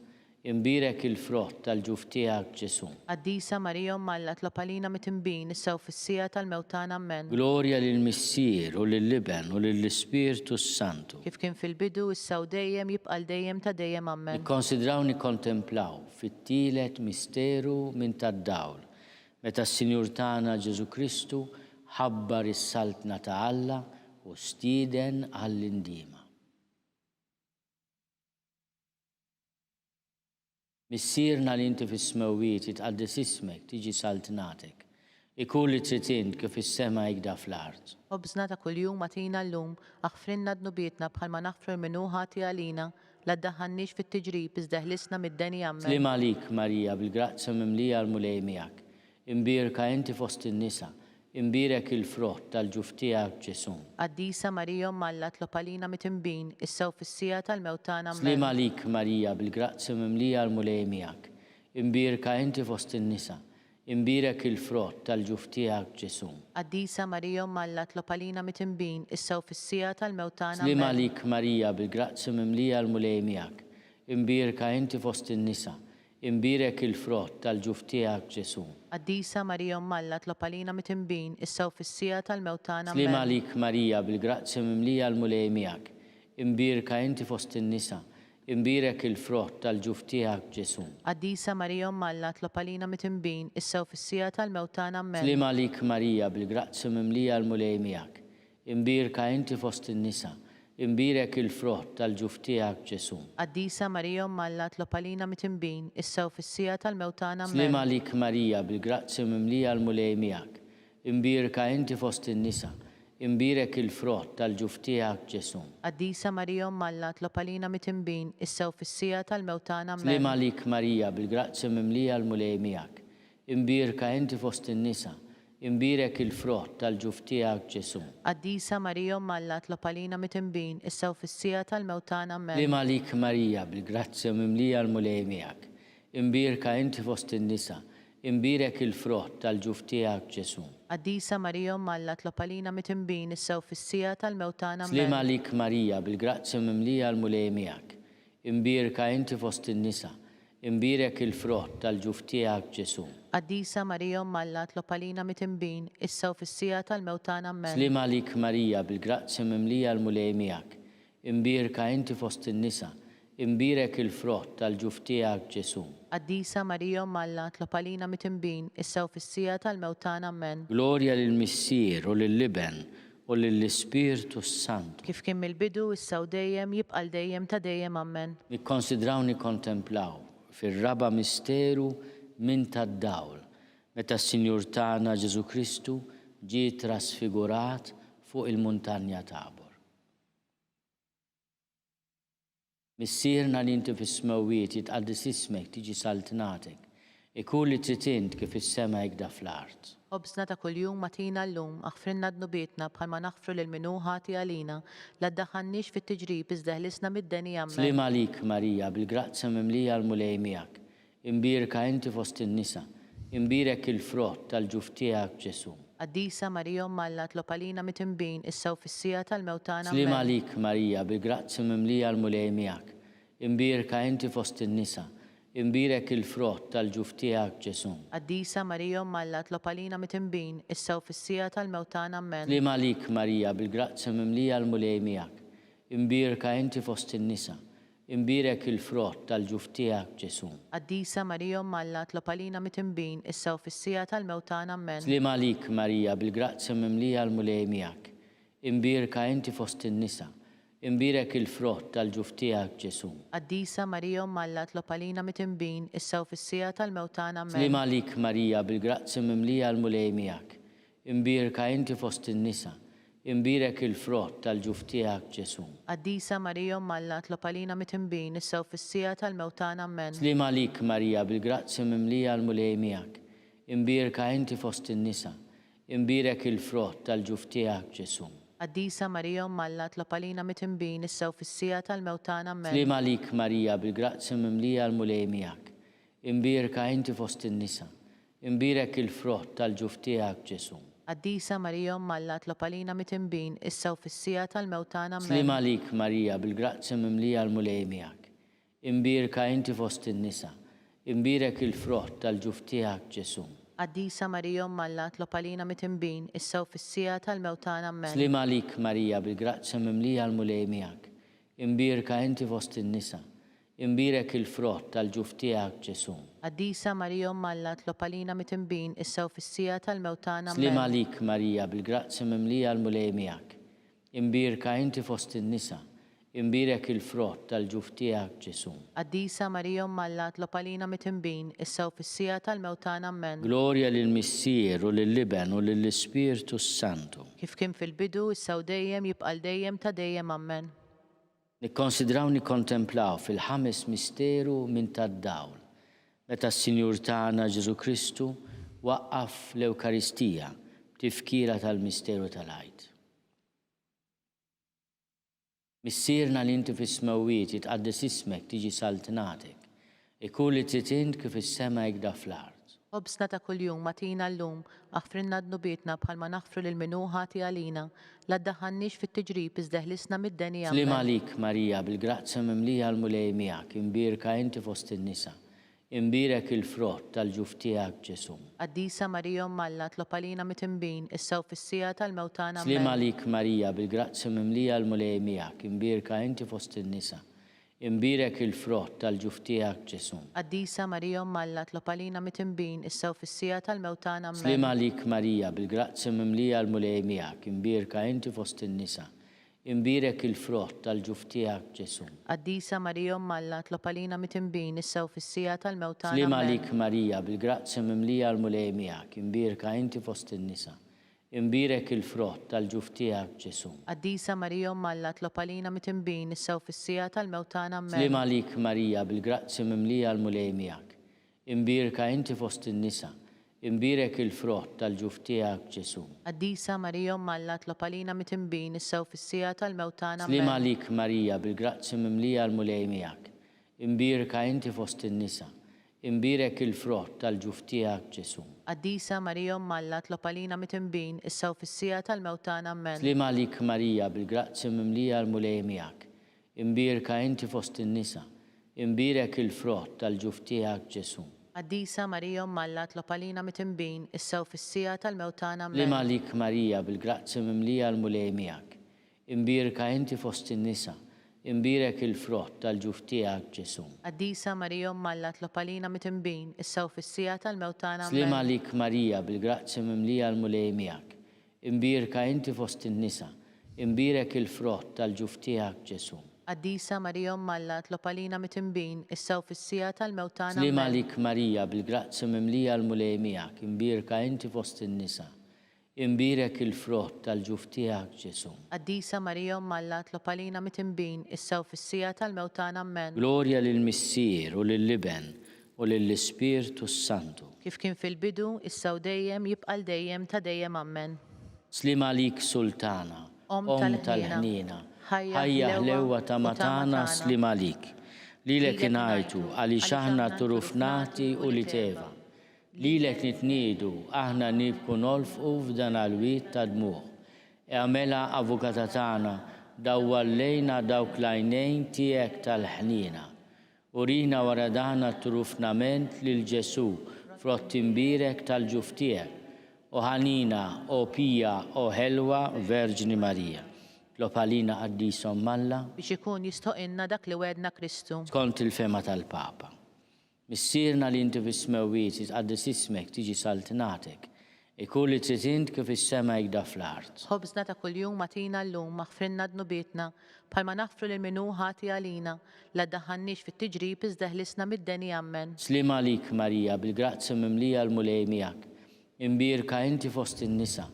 [SPEAKER 2] Imbirek il-frott tal-ġuf tiegħek Ġesu.
[SPEAKER 3] Qaddisa Marija Umm Alla tlob għalina mit-tinbin issa u fis-sija tal-mewt tagħna. Amen.
[SPEAKER 2] Glorja lill-Missier u lill-Liben u lill-Ispirtu Santu.
[SPEAKER 3] Kif kien fil-bidu issa u dejjem jibqa' dejjem ta' dejjem. Amen.
[SPEAKER 2] Nikkonsidraw nikkontemplaw fit-tielet misteru minn tad-dawl. Meta s-Sinjur tagħna Ġesu Kristu ħabbar is-saltna ta' Alla u stieden għall-indiema. Missierna li inti fis-smewwiet jitqaddis ismek tiġi saltnatek. Ikun li trid int kif is-sema jgda fl-art.
[SPEAKER 3] Obżna ta' kuljum atina llum, aħfrinna dnubietna bħalma naħfru l-minuħati għalina, la ddaħħalniex fit-tiġrib iżda ħlisna mid-deni. Amen.
[SPEAKER 2] Slima lik Marija bil-grazzi mimlija l-mulej miegħek. Imbirka inti fost in-nisa. Imbirek il-frott tal-ġuf tiegħek Ġesu.
[SPEAKER 3] Qaddisa Marija Umm Alla tlob għalina mit-tinbin issa u fis-sija tal-mewt tagħna. Amen.
[SPEAKER 2] Slima lik Marija bil-grazzi mimlija l-mulej miegħek. Imbirka inti fost in-nisa. Imbirek il-frott tal-ġuf tiegħek Ġesu.
[SPEAKER 3] Qaddisa Marija Umm Alla tlob għalina mit-tinbin issa u fis-sija tal-mewt tagħna.
[SPEAKER 2] Slima lik Marija bil-grazzi mimlija l-mulej miegħek. Imbirka inti fost in-nisa. Imbirek il-frott tal-ġuf tiegħek Ġesu.
[SPEAKER 3] Qaddisa Marija Umm Alla tlob għalina mit-tinbin issa u fis-sija tal-mewt tagħna.
[SPEAKER 2] Slima lik Marija bil-grazzi mimlija l-mulej miegħek. Imbirka inti fost in-nisa. Imbirek il-frott tal-ġuf tiegħek Ġesu.
[SPEAKER 3] Qaddisa Marija Umm Alla tlob għalina mit-tinbin issa u fis-sija tal-mewt tagħna. Amen.
[SPEAKER 2] Slima lik Marija bil-grazzi mimlija l-mulej miegħek. Imbirka inti fost in-nisa. Imbirek il-frott tal-ġuf tiegħek Ġesu.
[SPEAKER 3] Qaddisa Marija Umm Alla tlob għalina mit-tinbin issa u fis-sija tal-mewt tagħna. Amen.
[SPEAKER 2] Slima lik Marija bil-grazzi mimlija l-mulej miegħek. Imbirka inti fost in-nisa. Imbirek il-frott tal-ġuf tiegħek Ġesu.
[SPEAKER 3] Qaddisa Marija Umm Alla tlob għalina mit-tinbin issa u fis-sija tal-mewt tagħna. Amen.
[SPEAKER 2] Slima lik Marija bil-grazzi mimlija l-mulej miegħek. Imbirka inti fost in-nisa. Imbirek il-frott tal-ġuf tiegħek Ġesu.
[SPEAKER 3] Qaddisa Marija Umm Alla tlob għalina mit-tinbin issa u fis-sija tal-mewt tagħna. Amen.
[SPEAKER 2] Slima lik Marija bil-grazzi mimlija l-mulej miegħek. Imbirka inti fost in-nisa. Imbirek il-frott tal-ġuf tiegħek Ġesu.
[SPEAKER 3] Qaddisa Marija Umm Alla tlob għalina mit-tinbin issa u fis-sija tal-mewt tagħna. Amen.
[SPEAKER 2] Slima lik Marija bil-grazzi mimlija l-mulej miegħek. Imbirka inti fost in-nisa. Imbirek il-frott tal-ġuf tiegħek Ġesu.
[SPEAKER 3] Qaddisa Marija Umm Alla tlob għalina mit-tinbin issa u fis-sija tal-mewt tagħna. Amen.
[SPEAKER 2] Slima lik Marija bil-grazzi mimlija l-mulej miegħek. Imbirka inti fost in-nisa. Imbirek il-frott tal-ġuf tiegħek Ġesu.
[SPEAKER 3] Qaddisa Marija Umm Alla tlob għalina mit-tinbin issa u fis-sija tal-mewt tagħna. Amen.
[SPEAKER 2] Glorja lill-Missier u lill-Liben u lill-Ispirtu Santu.
[SPEAKER 3] Kif kien mill-bidu issa u dejjem jibqa' dejjem ta' dejjem. Amen.
[SPEAKER 2] Nikkonsidraw nikkontemplaw fir-raba misteru minn tad-dawl. Meta s-Sinjur tagħna Ġesu Kristu ġie trasfigurat fuq il-muntanja Tabor. Missierna li inti fis-smewwiet jitqaddis ismek tiġi saltnatek. Ikun li trid int kif is-sema jgda fl-art.
[SPEAKER 3] Obżna ta' kuljum atina llum, aħfrinna dnubietna bħalma naħfru l-minuħati għalina, la ddaħħalniex fit-tiġrib iżda ħlisna mid-deni. Amen.
[SPEAKER 2] Slima lik Marija bil-grazzi mimlija l-mulej miegħek. Imbirka inti fost in-nisa. Imbirek il-frott tal-ġuf tiegħek Ġesu.
[SPEAKER 3] Qaddisa Marija Umm Alla tlob għalina mit-tinbin issa u fis-sija tal-mewt tagħna.
[SPEAKER 2] Slima lik Marija bil-grazzi mimlija l-mulej miegħek. Imbirka inti fost in-nisa. Imbirek il-frott tal-ġuf tiegħek Ġesu.
[SPEAKER 3] Qaddisa Marija Umm Alla tlob għalina mit-tinbin issa u fis-sija tal-mewt tagħna. Amen.
[SPEAKER 2] Slima lik Marija bil-grazzi mimlija l-mulej miegħek. Imbirka inti fost in-nisa. Imbirek il-frott tal-ġuf tiegħek Ġesu.
[SPEAKER 3] Qaddisa Marija Umm Alla tlob għalina mit-tinbin issa u fis-sija tal-mewt tagħna. Amen.
[SPEAKER 2] Slima lik Marija bil-grazzi mimlija l-mulej miegħek. Imbirka inti fost in-nisa. Imbirek il-frott tal-ġuf tiegħek Ġesu.
[SPEAKER 3] Qaddisa Marija Umm Alla tlob għalina mit-tinbin issa u fis-sija tal-mewt tagħna. Amen.
[SPEAKER 2] Slima lik Marija bil-grazzi mimlija l-mulej miegħek. Imbirka inti fost in-nisa. Imbirek il-frott tal-ġuf tiegħek Ġesu.
[SPEAKER 3] Qaddisa Marija Umm Alla tlob għalina mit-tinbin issa u fis-sija tal-mewt tagħna. Amen.
[SPEAKER 2] Slima lik Marija bil-grazzi mimlija l-mulej miegħek. Imbirka inti fost in-nisa. imbirek il-frott tal-ġuf tiegħek Ġesu.
[SPEAKER 3] Qaddisa Marija Umm Alla tlob għalina mit-tinbin issa u fis-sija tal-mewtana Amen.
[SPEAKER 2] Slima lik Marija bil-grazzi mimlija l-mulej miegħek. Imbirka inti fost in-nisa. Imbirek il-frott tal-ġuf tiegħek Ġesu.
[SPEAKER 3] Qaddisa Marija Umm Alla tlob għalina mit-tinbin issa u fis-sija tal-mewtana Amen.
[SPEAKER 2] Slima lik Marija bil-grazzi mimlija l-mulej miegħek. Imbirka inti fost in-nisa. Imbirek il-frott tal-ġuf tiegħek Ġesu.
[SPEAKER 3] Qaddisa Marija Umm Alla tlob għalina mit-tinbin issa u fis-sija tal-mewtana Amen.
[SPEAKER 2] Slima lik Marija bil-grazzi mimlija l-mulej miegħek. Imbirka inti fost in-nisa. Imbirek il-frott tal-ġuf tiegħek Ġesu.
[SPEAKER 3] Qaddisa Marija Umm Alla tlob għalina mit-tinbin issa u fis-sija tal-mewtana Amen.
[SPEAKER 2] Slima lik Marija bil-grazzi mimlija l-mulej miegħek. Imbirka inti fost in-nisa. Imbirek il-frott tal-ġuf tiegħek Ġesu.
[SPEAKER 3] Qaddisa Marija Umm Alla tlob għalina mit-tinbin issa u fis-sija tal-mewtana Amen.
[SPEAKER 2] Glorja lill-Missier u lill-Liben u lill-Ispirtu Santu.
[SPEAKER 3] Kif kien fil-bidu issa u dejjem jibqal dejjem ta' dejjem Amen.
[SPEAKER 2] Nikkonsidraw nikkontemplaw fil-ħames misteru minn tad-dawl. Meta s-Sinjur tagħna Ġesu Kristu waqqaf l-Ewkaristija b'tifkira tal-misteru tal-Għid. Missierna li inti fis-smewwiet jitqaddes ismek tiġi saltinatek. Ikun li trid kif is-sema jgda fl-art.
[SPEAKER 3] Obsna ta' kuljum matina llum aħfrinna d-nubietna bħalma naħfru lil minuħati għalina la ddaħħalniex fit-tiġrib iżda ħlisna mid-denja.
[SPEAKER 2] Slima lik Marija bil-grazzi mimlija l-mulej miegħek imbirka inti fost in-nisa. Imbirek il-frott tal-ġuf tiegħek Ġesu.
[SPEAKER 3] Qaddisa Marija Umm Alla tlob għalina mit-tinbin issa u fis-sija tal-mewtana Amen.
[SPEAKER 2] Slima lik Marija bil-grazzi mimlija l-mulej miegħek imbirka inti fost in-nisa. Imbirek il-frott tal-ġuf tiegħek Ġesu.
[SPEAKER 3] Qaddisa Marija Umm Alla tlob għalina mit-tinbin issa u fis-sija tal-mewtana Amen.
[SPEAKER 2] Slima lik Marija bil-grazzi mimlija l-mulej miegħek imbirka inti fost in-nisa. Imbirek il-frott tal-ġuf tiegħek Ġesu.
[SPEAKER 3] Qaddisa Marija Umm Alla tlob għalina mit-tinbin issa u fis-sija tal-mewtana
[SPEAKER 2] Slima
[SPEAKER 3] Amen.
[SPEAKER 2] lik Marija bil-grazzi mimlija l-mulej miegħek imbirka inti fost in-nisa. Imbirek il-frott tal-ġuf tiegħek Ġesu.
[SPEAKER 3] Qaddisa Marija Umm Alla tlob għalina mit-tinbin issa u fis-sija tal-mewtana Amen.
[SPEAKER 2] Slima lik Marija bil-grazzi mimlija l-mulej miegħek. Imbirka inti fost in-nisa. Imbirek il-frott tal-ġuf tiegħek Ġesu.
[SPEAKER 3] Qaddisa Marija Umm Alla tlob għalina mit-tinbin issa u fis-sija tal-mewtana
[SPEAKER 2] Slima
[SPEAKER 3] Amen.
[SPEAKER 2] lik Marija bil-grazzi mimlija l-mulej miegħek. Imbirka inti fost in-nisa. Imbirek il-frott tal-ġuf tiegħek Ġesu.
[SPEAKER 3] Qaddisa Marija Umm Alla tlob għalina mit-tinbin issa u fis-sija tal-mewtana Amen.
[SPEAKER 2] Slima lik Marija bil-grazzi mimlija l-mulej miegħek. Imbirka inti fost in-nisa. Imbirek il-frott tal-ġuf tiegħek Ġesu.
[SPEAKER 3] Qaddisa Marija Umm Alla tlob għalina mit-tinbin issa u fis-sija tal-mewtana Amen.
[SPEAKER 2] Slima lik Marija bil-grazzi mimlija l-mulej miegħek. Imbirka inti fost in-nisa. Imbirek il-frott tal-ġuf tiegħek Ġesu.
[SPEAKER 3] Qaddisa Marija Umm Alla tlob għalina mit-tinbin issa u fis-sija tal-mewtana Amen.
[SPEAKER 2] Slima lik Marija bil-grazzi mimlija l-mulej miegħek. Imbirka inti fost in-nisa. Imbirek il-frott tal-ġuf tiegħek Ġesu.
[SPEAKER 3] Qaddisa Marija Umm Alla tlob għalina mit-tinbin issa u fis-sija tal-mewtana
[SPEAKER 2] Slima
[SPEAKER 3] Amen.
[SPEAKER 2] lik Marija bil-grazzi mimlija l-mulej miegħek. Imbirka inti fost in-nisa. Imbirek il-frott tal-ġuf tiegħek Ġesu.
[SPEAKER 3] Qaddisa Marija Umm Alla tlob għalina mit-tinbin issa u fis-sija tal-mewtana Amen.
[SPEAKER 2] Glorja lill-Missier u lill-Liben u lill-Ispirtu Santu.
[SPEAKER 3] Kif kien fil-bidu issa u dejjem jibqal dejjem ta' dejjem Amen.
[SPEAKER 2] Slima lik Sultana,
[SPEAKER 3] Om
[SPEAKER 2] tal-ħnina,
[SPEAKER 3] ħajja
[SPEAKER 2] ħajja
[SPEAKER 3] ħlewa
[SPEAKER 2] ħlewa ta' matana slima lik. Lilek inajtu għaliex aħna turufnati u li teva. Lilek nitniedu aħna nibku nolfqu f'dan għal-wiet ta' dmuħ. Għamela avukata tagħna dawwallejna dawk l-għajnejn tiegħek tal-ħnina. Urina wara dana turufnament lil Ġesu frott imbirek tal-ġuf tiegħek. O ħanina, o pija, o ħelwa, Verġni Marija. Tlob għalina Qaddisa Umm Alla
[SPEAKER 3] biex ikun jistoqilna dak li wedna Kristu.
[SPEAKER 2] skont il-fema tal-Papa. Missierna li inti fis-smewwiet jitqaddes ismek tiġi saltinatek. Ikun li trid int kif is-sema jgda fl-art.
[SPEAKER 3] Ħobżna ta' kuljum matina llum aħfrinna d-nubietna bħalma naħfru lil minuħati għalina la ddaħħalniex fit-tiġrib iżda ħlisna mid-denja Amen.
[SPEAKER 2] Slima lik Marija bil-grazzi mimlija l-mulej miegħek. Imbirka inti fost in-nisa.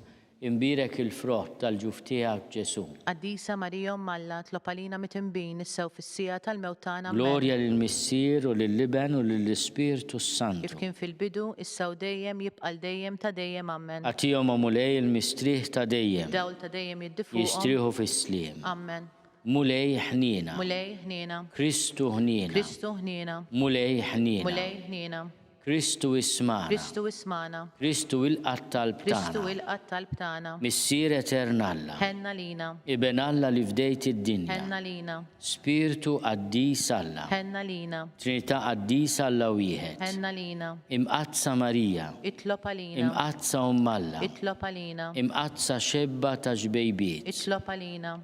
[SPEAKER 2] imbirek il-frott tal-ġuf tiegħek Ġesu.
[SPEAKER 3] Qaddisa Marija Malla tlopalina mitimbin issew fis-sija tal-mewtana.
[SPEAKER 2] Glorja lill-Missier u lill-Liben u lill-Ispirtu Santu.
[SPEAKER 3] Kif kien fil-bidu, issew dejjem jibqal dejjem ta' dejjem ammen.
[SPEAKER 2] Għatihom mulej il-mistrieħ ta' dejjem.
[SPEAKER 3] Dawl ta' dejjem jiddifuqhom.
[SPEAKER 2] Jistrieħu fis-sliem.
[SPEAKER 3] Ammen.
[SPEAKER 2] Mulej ħnina.
[SPEAKER 3] Mulej ħnina.
[SPEAKER 2] Kristu ħnina.
[SPEAKER 3] Kristu ħnina.
[SPEAKER 2] Mulej ħnina.
[SPEAKER 3] Mulej ħnina.
[SPEAKER 2] Kristu ismana.
[SPEAKER 3] Kristu ismana.
[SPEAKER 2] Kristu il-qattal
[SPEAKER 3] Kristu
[SPEAKER 2] btana.
[SPEAKER 3] il-qattal btana.
[SPEAKER 2] Missier eternalla.
[SPEAKER 3] Ħenna lina.
[SPEAKER 2] Ibenalla li fdejt id-dinja.
[SPEAKER 3] Ħenna lina.
[SPEAKER 2] Spiritu qaddis Alla.
[SPEAKER 3] Ħenna lina.
[SPEAKER 2] Trinità qaddis Alla wieħed.
[SPEAKER 3] Ħenna lina.
[SPEAKER 2] Imqazza Marija.
[SPEAKER 3] Itlob għalina.
[SPEAKER 2] Imqazza Alla.
[SPEAKER 3] Itlob għalina.
[SPEAKER 2] Imqazza xebba ta' ġbejbiet.
[SPEAKER 3] Itlob għalina.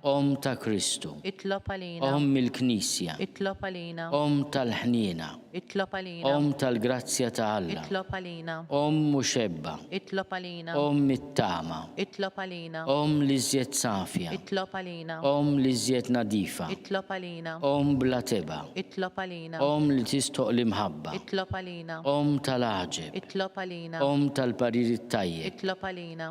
[SPEAKER 2] Ta' Kristu.
[SPEAKER 3] Itlob għalina.
[SPEAKER 2] Il-Knisja.
[SPEAKER 3] Itlob għalina.
[SPEAKER 2] Tal-ħnina.
[SPEAKER 3] Itlob għalina.
[SPEAKER 2] Tal-grazzja ta' Alla.
[SPEAKER 3] Itlob għalina.
[SPEAKER 2] Muxebba.
[SPEAKER 3] Itlob għalina.
[SPEAKER 2] It-tama.
[SPEAKER 3] Itlob għalina.
[SPEAKER 2] Li żjed safja.
[SPEAKER 3] Itlob għalina.
[SPEAKER 2] Li żjed nadifa.
[SPEAKER 3] Itlob għalina.
[SPEAKER 2] Bla teba.
[SPEAKER 3] Itlob għalina.
[SPEAKER 2] Li tistoq l-imħabba.
[SPEAKER 3] Itlob għalina.
[SPEAKER 2] Tal-aġeb.
[SPEAKER 3] Itlob għalina.
[SPEAKER 2] Tal-pariri tajjeb.
[SPEAKER 3] Itlob għalina.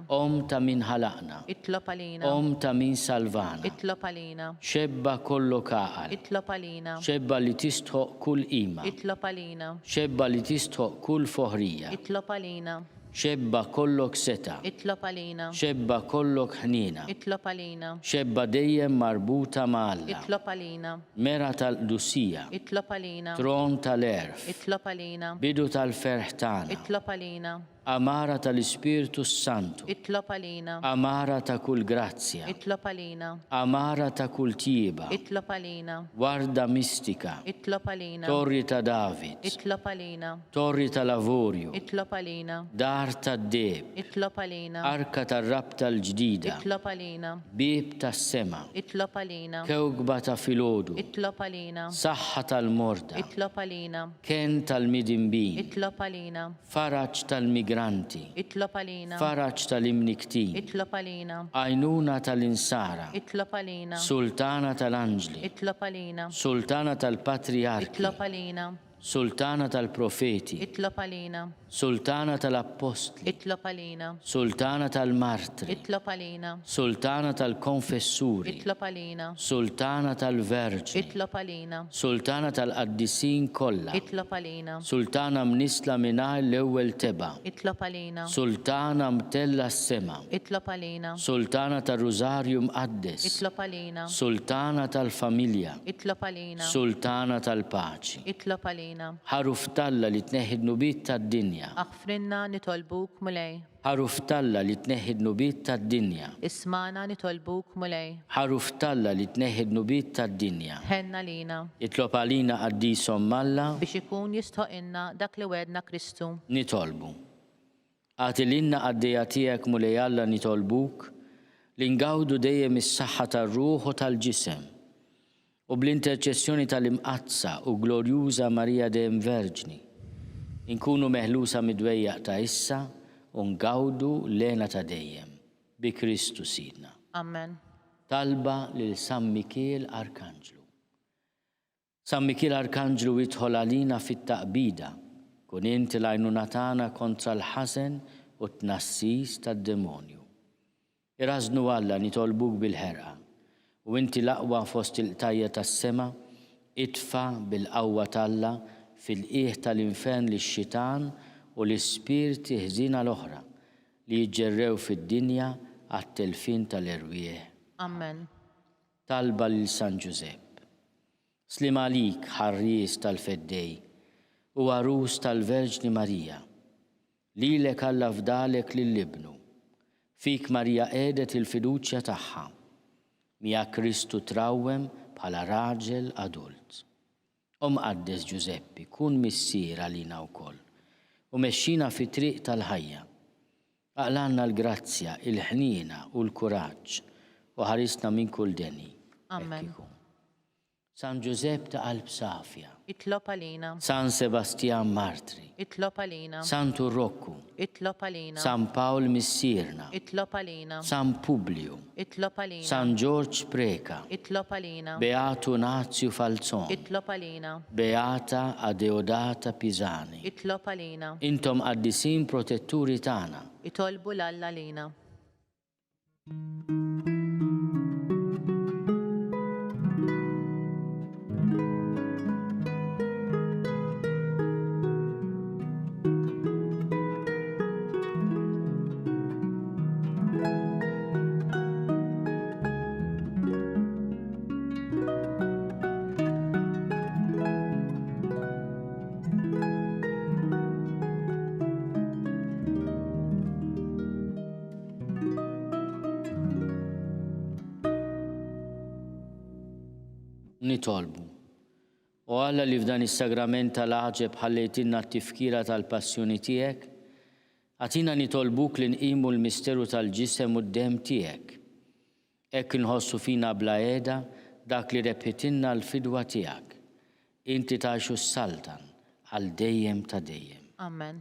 [SPEAKER 2] Ta' min ħalaqna.
[SPEAKER 3] Itlob għalina.
[SPEAKER 2] Ta' min salvana.
[SPEAKER 3] Itlob għalina.
[SPEAKER 2] Xebba kollu kaqal.
[SPEAKER 3] Itlob għalina.
[SPEAKER 2] Xebba li tistħoq kull ima.
[SPEAKER 3] Itlob għalina.
[SPEAKER 2] Xebba li tistħoq kull foħrija.
[SPEAKER 3] Itlob għalina.
[SPEAKER 2] Xebba kollok seta.
[SPEAKER 3] Itlob għalina.
[SPEAKER 2] Xebba kollok ħnina.
[SPEAKER 3] Itlob għalina.
[SPEAKER 2] Xebba dejjem marbuta ma' Alla.
[SPEAKER 3] Itlob għalina.
[SPEAKER 2] Mera tal-Dusija.
[SPEAKER 3] Itlob għalina.
[SPEAKER 2] Tron tal-erf.
[SPEAKER 3] Itlob għalina.
[SPEAKER 2] Bidu tal-ferħ tagħna.
[SPEAKER 3] Itlob għalina.
[SPEAKER 2] Amara tal-Ispirtu Santu.
[SPEAKER 3] Itlob għalina.
[SPEAKER 2] Amara ta' kull grazzja.
[SPEAKER 3] Itlob għalina.
[SPEAKER 2] Amara ta' kull tieba.
[SPEAKER 3] Itlob għalina.
[SPEAKER 2] Warda mistika.
[SPEAKER 3] Itlob għalina.
[SPEAKER 2] Torri ta' David.
[SPEAKER 3] Itlob għalina.
[SPEAKER 2] Torri ta' Lavorju.
[SPEAKER 3] Itlob għalina.
[SPEAKER 2] Dar ta' Deb.
[SPEAKER 3] Itlob għalina.
[SPEAKER 2] Arka ta' Rab tal-ġdida.
[SPEAKER 3] Itlob għalina.
[SPEAKER 2] Bib ta' sema.
[SPEAKER 3] Itlob għalina.
[SPEAKER 2] Kewgba ta' filodu.
[SPEAKER 3] Itlob għalina.
[SPEAKER 2] Saħħa tal-morda.
[SPEAKER 3] Itlob għalina.
[SPEAKER 2] Ken tal-midimbin.
[SPEAKER 3] Itlob għalina.
[SPEAKER 2] Faraġ tal-migranti.
[SPEAKER 3] Itlob għalina.
[SPEAKER 2] Faraġ tal-imniktin.
[SPEAKER 3] Itlob għalina.
[SPEAKER 2] Għajnuna tal-insara.
[SPEAKER 3] Itlob għalina.
[SPEAKER 2] Sultana tal-anġli.
[SPEAKER 3] Itlob għalina.
[SPEAKER 2] Sultana tal-patriarki.
[SPEAKER 3] Itlob għalina.
[SPEAKER 2] Sultana tal-profeti.
[SPEAKER 3] Itlob għalina.
[SPEAKER 2] Sultana tal-apostli.
[SPEAKER 3] Itlob għalina.
[SPEAKER 2] Sultana tal-martri.
[SPEAKER 3] Itlob għalina.
[SPEAKER 2] Sultana tal-konfessuri.
[SPEAKER 3] Itlob għalina.
[SPEAKER 2] Sultana tal-verġi.
[SPEAKER 3] Itlob għalina.
[SPEAKER 2] Sultana tal-qaddisin kollha.
[SPEAKER 3] Itlob għalina.
[SPEAKER 2] Sultana mnisla minna l-ewwel teba.
[SPEAKER 3] Itlob għalina.
[SPEAKER 2] Sultana mtella s-sema.
[SPEAKER 3] Itlob għalina.
[SPEAKER 2] Sultana tal-Rużarju mqaddes.
[SPEAKER 3] Itlob għalina.
[SPEAKER 2] Sultana tal-familja.
[SPEAKER 3] Itlob għalina.
[SPEAKER 2] Sultana tal-paċi.
[SPEAKER 3] Itlob għalina.
[SPEAKER 2] Ħaruf talla li tneħħid nubit tad-dinja.
[SPEAKER 3] Aħfrinna nitolbuk mulej.
[SPEAKER 2] Ħaruf talla li tneħħid nubit tad-dinja.
[SPEAKER 3] Ismana nitolbuk mulej.
[SPEAKER 2] Ħaruf talla li tneħħid nubit tad-dinja.
[SPEAKER 3] Ħenna lina.
[SPEAKER 2] Itlob għalina qaddisom Alla
[SPEAKER 3] Biex ikun jistħoqinna dak li wedna Kristu.
[SPEAKER 2] nitolbu. Għatilinna għaddejja tiegħek mulej Alla nitolbuk li ngawdu dejjem is-saħħa tar-ruħ u tal-ġisem. U bl-interċessjoni tal-imqazza u glorjuża Marija Dejjem Verġni, inkunu meħlusa midwejjaq ta' issa u ngawdu lena ta' dejjem. Bi Kristu Sidna.
[SPEAKER 3] Amen.
[SPEAKER 2] Talba lil San Mikiel Arkanġlu. San Mikiel Arkanġlu jidħol għalina fit-taqbida, kun inti l-għajnuna tagħna kontra l-ħasen u t-tnassis tad-demonju. Irażnu Alla nitolbuk bil-ħerqa. U inti l-aqwa fost il-qtajja tas-sema, itfa bil-qawwa talla fil-qiegħ tal-infern lix-xitan u l-ispirti ħżina l-oħra li jiġġerrew fid-dinja għat-telfin tal-erwieħ.
[SPEAKER 3] Amen.
[SPEAKER 2] Talba lil San Ġusepp. Slim għalik ħarries tal-feddej u għarus tal-Verġni Marija. Lilek Alla fdalek lill-ibnu. Fik Marija qiegħdet il-fiduċja tagħha. Mija Kristu trawwem bħala raġel adult. Qaddes Ġuseppi, kun missier għalina wkoll u mexxina fi triq tal-ħajja. Aqlanna l-grazzja, il-ħniena u l-kuraġġ u ħarisna minn kull deni.
[SPEAKER 3] Amen.
[SPEAKER 2] San Ġusepp ta' qalb safja.
[SPEAKER 3] Itlob għalina.
[SPEAKER 2] San Sebastian Martri.
[SPEAKER 3] Itlob għalina.
[SPEAKER 2] San Turrokku.
[SPEAKER 3] Itlob għalina.
[SPEAKER 2] San Pawl Missierna.
[SPEAKER 3] Itlob għalina.
[SPEAKER 2] San Publiu.
[SPEAKER 3] Itlob għalina.
[SPEAKER 2] San George Preka.
[SPEAKER 3] Itlob għalina.
[SPEAKER 2] Beatu Nazio Falzon.
[SPEAKER 3] Itlob għalina.
[SPEAKER 2] Beata Adeodata Pisani.
[SPEAKER 3] Itlob għalina.
[SPEAKER 2] Intom qaddisin protetturi tagħna.
[SPEAKER 3] Itolbu l-Alla lina.
[SPEAKER 2] Nitolbu. U Alla li f'dan is-sagrament tal-aġeb ħallejtilna t-tifkira tal-passjoni tiegħek, għatina nitolbuk li nqimu l-misteru tal-ġisem u d-dem tiegħek. Hekk inħossu fina bla qiegħda dak li repetinna l-fidwa tiegħek. Inti tgħixu s-saltan għal dejjem ta' dejjem.
[SPEAKER 3] Amen.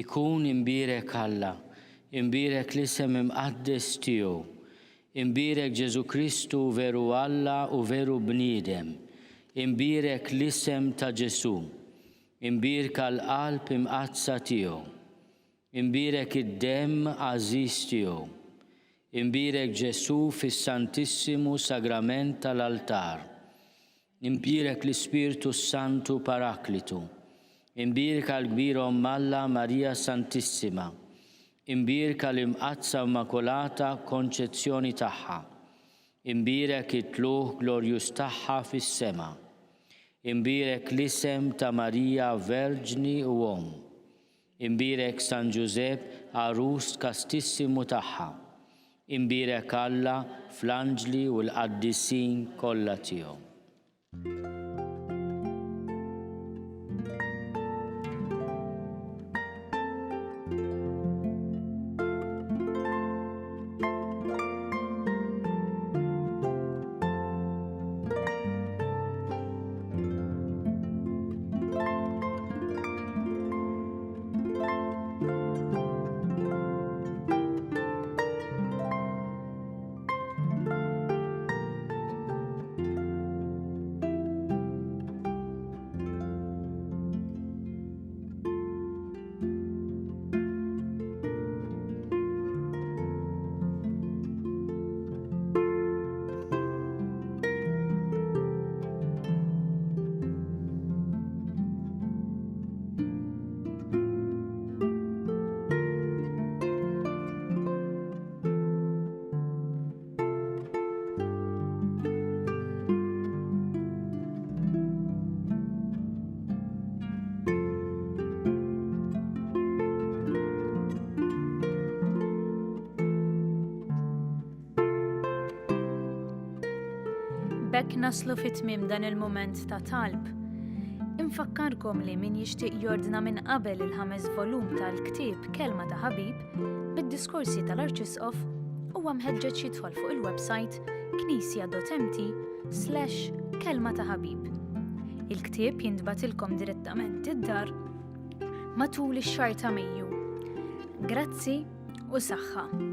[SPEAKER 2] Ikun imbirek Alla, imbirek l-isem imqaddes tiegħu, imbirek Ġesu Kristu veru Alla u veru bniedem, imbirek l-isem ta' Ġesu, imbirek l-qalb imqazza tiegħu, imbirek id-dem għażiż tiegħu, imbirek Ġesu fis-Santissimu Sagrament tal-altar, imbirek l-Ispiritu Santu Paraklitu, imbirka l-kbira Alla Marija Santissima, imbirka l-imqazza Immakolata Konċezzjoni tagħha, imbirek it-tluħ glorjus tagħha fis-sema, imbirek l-isem ta' Marija Verġni u Om, imbirek San Giuseppe Arus Kastissimu tagħha, imbirek Alla fl-anġli u l-qaddisin kollha tiegħu.
[SPEAKER 1] B'hekk naslu fit-tmiem dan il-mument ta' talb. Infakkarkom li min jixtieq jordna minn qabel il-5 volum tal-ktieb Kelma ta' Ħabib bid-diskorsi tal-Arċisqof huwa mħeġġeġ jidħol fuq il-website knisja.mt/kelma ta' ħabib. Il-ktieb jintbagħtilkom direttament id-dar matul ix-xahar ta' Mejju. Grazzi u saħħa.